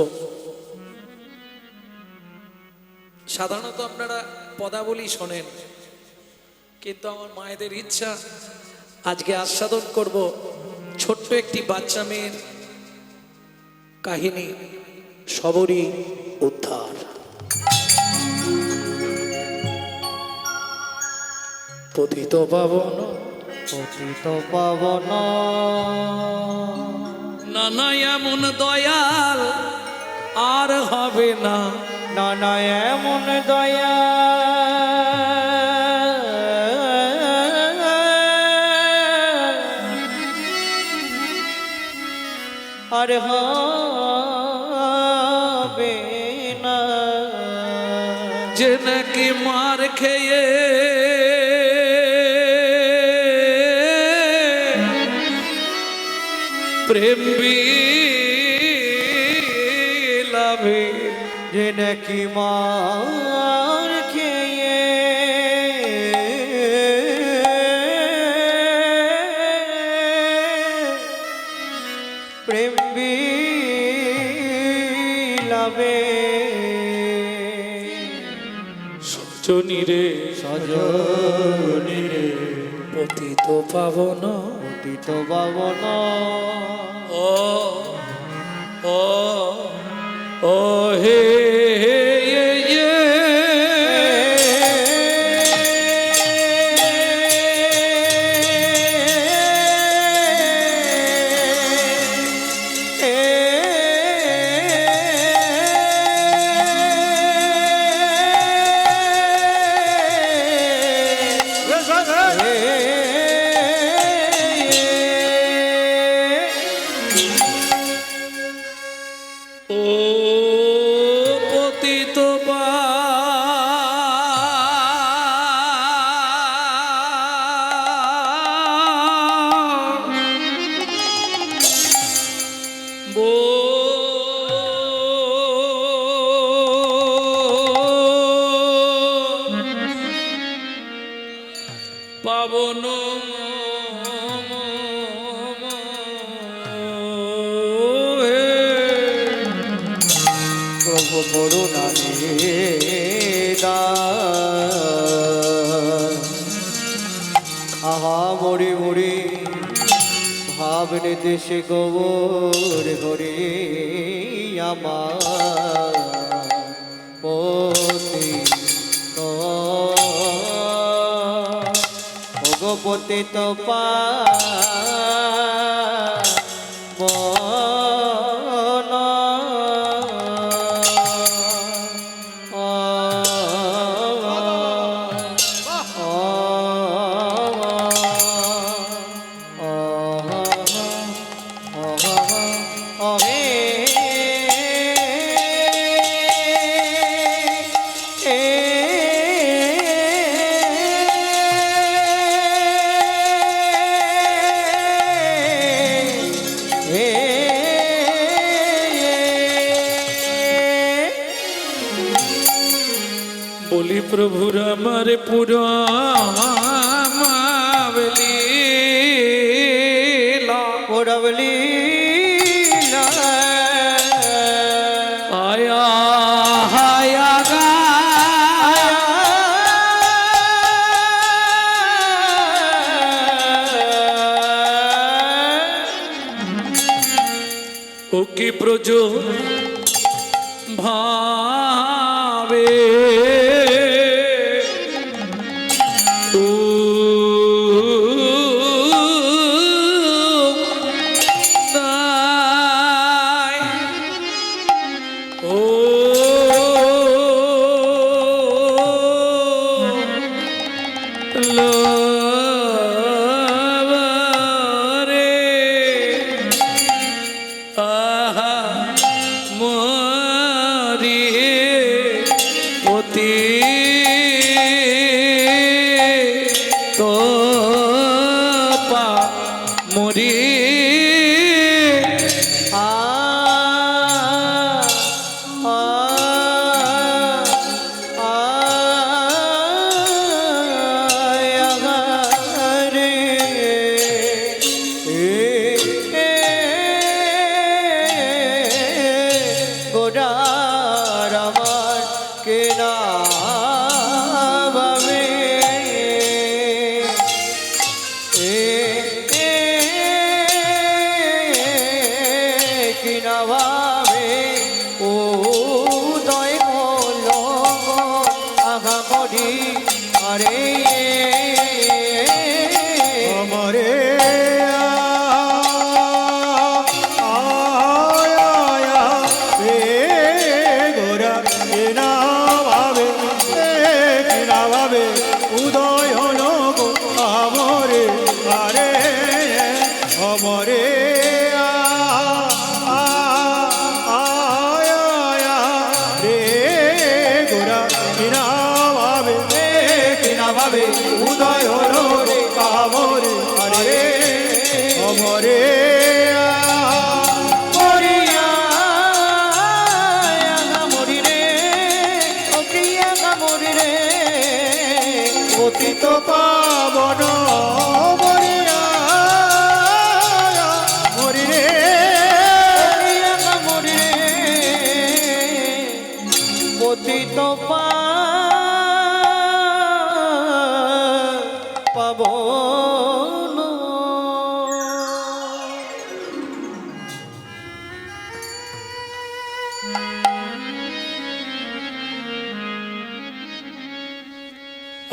সাধারণত আপনারা পদাবলী শোনেন, কিন্তু আমার মায়েদের ইচ্ছা আজকে আস্বাদন করব ছোট্ট একটি বাচ্চা মেয়ের কাহিনী, সবরই উদ্ধার। পতিত পাবন পতিত পাবন নানা এমন দয়াল আর হবে না, নানা এমন দয়া আর হবে না, যে নাকি মার খেয়ে প্রেম বিলাভে, যে নাকি মার খেয়ে প্রেম বিলাবে সজনী রে সজনী রে পতিত পাবন পতিত পাবন ও ও ও হে হে ইয়ে ইয়ে। পাবন প্রভু করুণা নিদান। আহা মরি মরি ভাবনে দেশে গোবর হরি আমার পতি ভগপতি তো পা বলি প্রভুর আমার পুরামাবলীলা ওরাবলি আয়া হায়া গা ও কি প্রজ ভাবে উদয় হলো রে কামরে আরে অমরে পতিত পাবন মরিয়া মরি রে মরি রে পতিত পাবন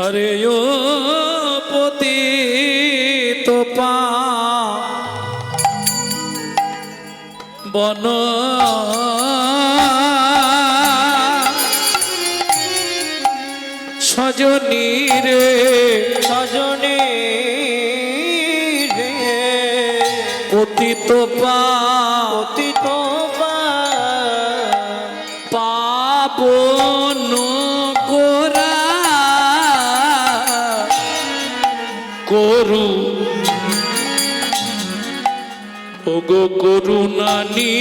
अरे यो पतित पावन सजनी रे সজনে রে पतित পতিত पावन गोरा করু ওগো করুণানি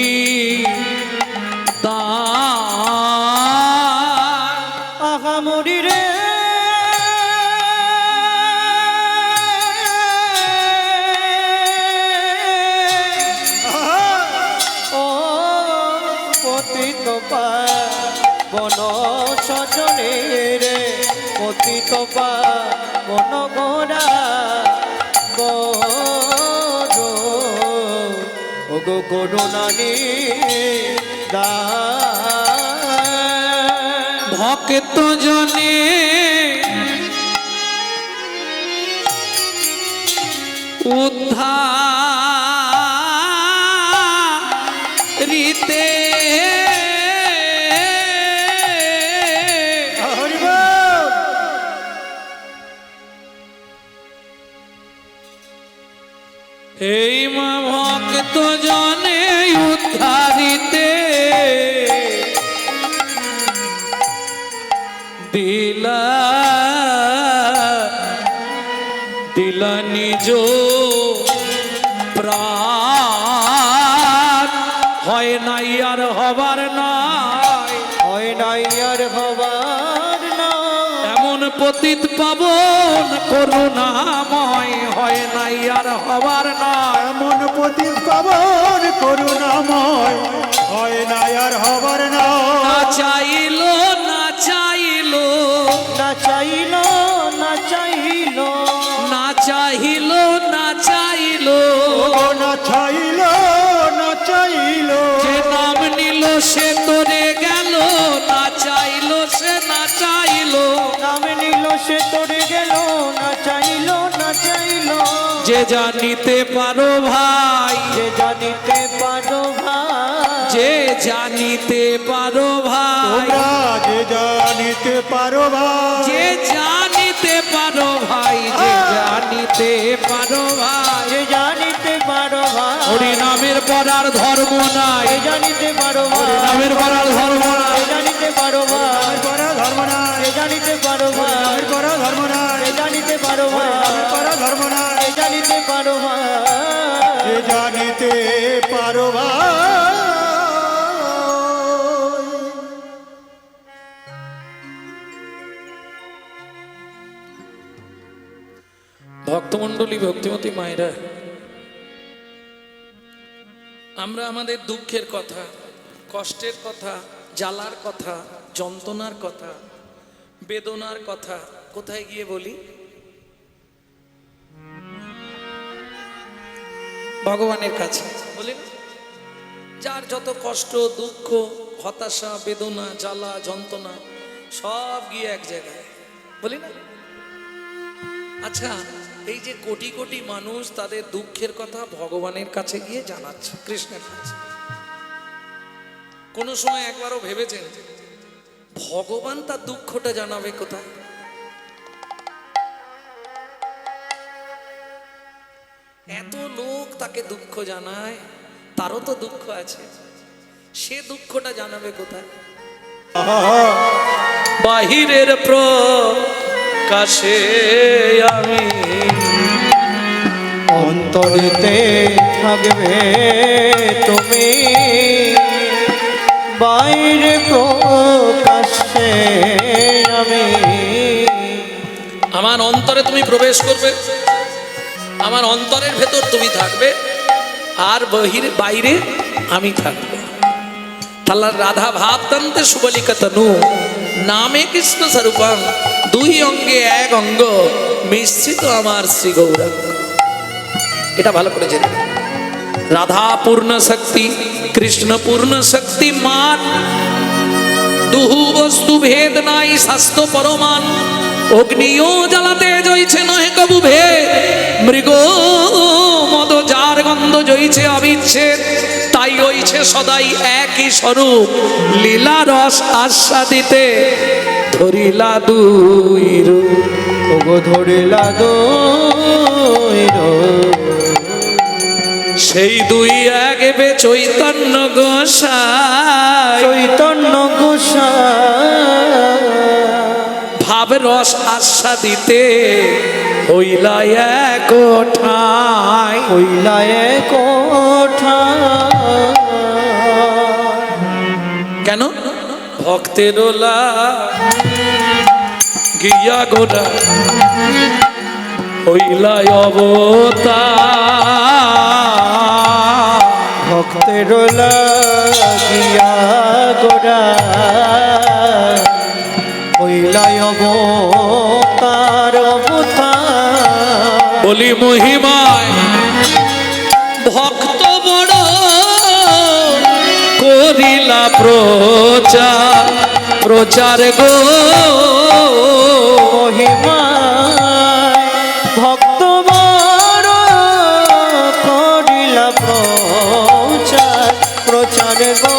আহা মরি রে বন সজনে রে পতিত বন গোরা বড় ওগো করুণানি দা ভক্ত জনে উদ্ধারিতে হরি বল। এই মা ভক্ত জনে উদ্ধারিতে দিলা দিলা নিজ প্রাণ হয় নাই আর হবার নাই হয় নাই আর হবার না এমন পতিত পাবন করুণাময় হয় নাই আর হবার নাই এমন পতি পাবন করুণাময় হয় না আর হবার না। না চাইলো না চাইলো না চাইলো না চাইলো না চাইলো না চাইলো ও না চাইল না চাইল যে নাম নিল সে তোরে গেল না চাইলো সে না চাইলো নাম নিল সে তোরে গেল না চাইলো না চাইলো যে জানিতে পারো ভাই যে জানিতে পারো ভাই যে জানিতে পারো ভাই তোমরা যে জানিতে পারো ভাই যে জানিতে পারো ভাই যে জানিতে পারো ভাই যে জানিতে পারো ভাই হরি নামের পড়ার ধর্ম নাই যে জানিতে পারো ভাই নামের পড়ার ধর্ম নাই যে জানিতে পারো ভাই করা ধর্ম নাই যে জানিতে পারো ভাই করা ধর্ম নাই যে জানিতে পারো ভাই করা ধর্ম নাই যে জানিতে পারো ভাই যে জানিতে পারো ভাই ভক্তমণ্ডলী ভক্তিমতী মায়েরা আমরা আমাদের দুঃখের কথা কষ্টের কথা জ্বালার কথা যন্ত্রণার কথা বেদনার কথা কোথায় গিয়ে বলি ভগবানের কাছে বলি না? যার যত কষ্ট দুঃখ হতাশা বেদনা জ্বালা যন্ত্রণা সব গিয়ে এক জায়গায় বলি না আচ্ছা এই যে কোটি কোটি মানুষ তাদের দুঃখের কথা ভগবানের কাছে গিয়ে জানাচ্ছে কৃষ্ণের কাছে কোনো সময় একবারও ভেবেছেন ভগবান তার দুঃখটা জানাবে কোথায় এত লোক তাকে দুঃখ জানায় তারও তো দুঃখ আছে সে দুঃখটা জানাবে কোথায় বাহিরের প্রকাশে আমি অন্তরেতে থাকবে তুমি বাইরে প্রকাশে আমি আমার অন্তরে তুমি প্রবেশ করবে আমার অন্তরের ভেতর তুমি থাকবে আর বাইরে আমি থাকবো তাহলে রাধা ভাবতন্তে সুবলিকা তনু নামে কৃষ্ণ স্বরূপম দুই অঙ্গে এক অঙ্গ মিশ্রিত আমার শ্রী গৌরাঙ্গ এটা ভালো করে জেনে রাধা পূর্ণ শক্তি কৃষ্ণ পূর্ণ শক্তি মান দুহু বস্তু ভেদ নাই শাস্ত্র পরমান অগ্নিও জ্বালাতে জইছে নহে কবু ভেদ মৃগ মদ যার গন্ধ জইছে অবিচ্ছেদ তাই হইছে সদাই একই স্বরূপ লীলা রস আস্বাদিতে ধরিলা দুই রূপ ওগো ধরিলা দুই রূপ সেই দুই একবে চৈতন্য গোসাই চৈতন্য গোসাই ভাব রস আস্বাদিতে হইলা এক ঠাই হইলা এক কেন ভক্তের গিয়া গোরা হইলা অবতার ভক্তের লাগিয়া গোরা হইলাই অবতার অবতার। বলি মহিমায় ভক্ত বড় করিলা প্রচার প্রচার গো মহিমায় ভক্ত বড় করিলা প্রচার প্রচার গো।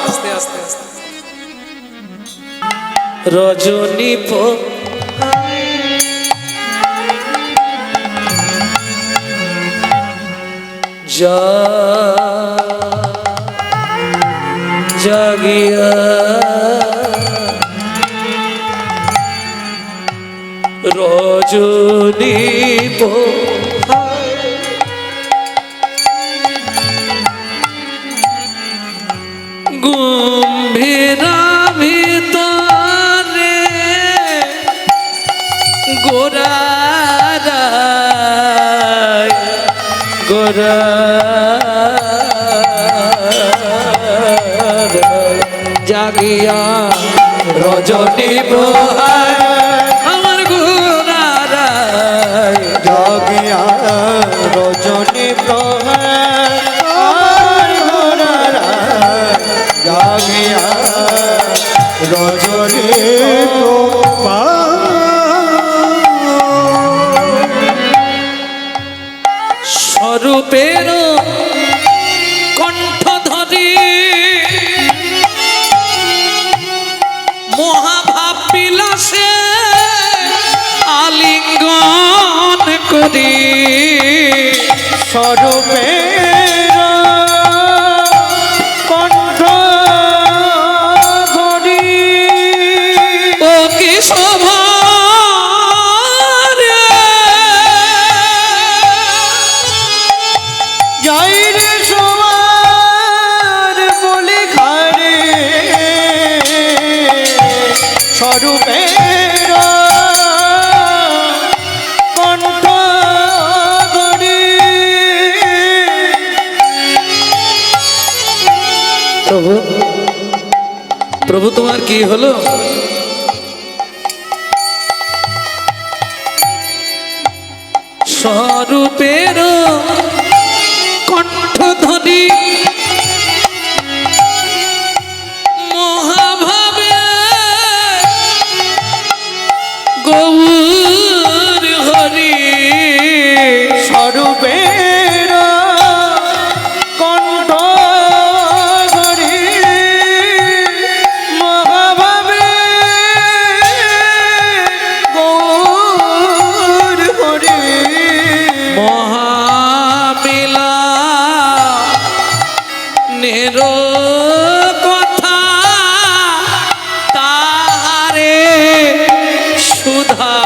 আস্তে আস্তে আস্তে রজনী জাগিয়া রজনী গম্ভীরা ভিতরে গোরারায় গোরা জাগিয়া রজনী প্রহার আমার গোরারায় জাগিয়া রজনী প্রহার আর গোরারা জাগিয়া রজনী স্বরূপের কণ্ঠ ধরি মহাভাব বিলাসে আলিঙ্গন করি স্বরূপের কণ্ঠ ধরি ও কি শোভা রে! যাই রে সবার বলে খারে স্বরূপের কণ্ঠ ধরি। প্রভু প্রভু তোমার কি হলো? স্বরূপের কণ্ঠ ধরি মহাভাবে গৌর হরি স্বরূপের কণ্ঠ ধরি মহাভাবে গৌর হরি। মহামিলা নের কথা তাহারে সুধা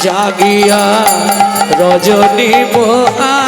জাগিয়া রজনী মোহা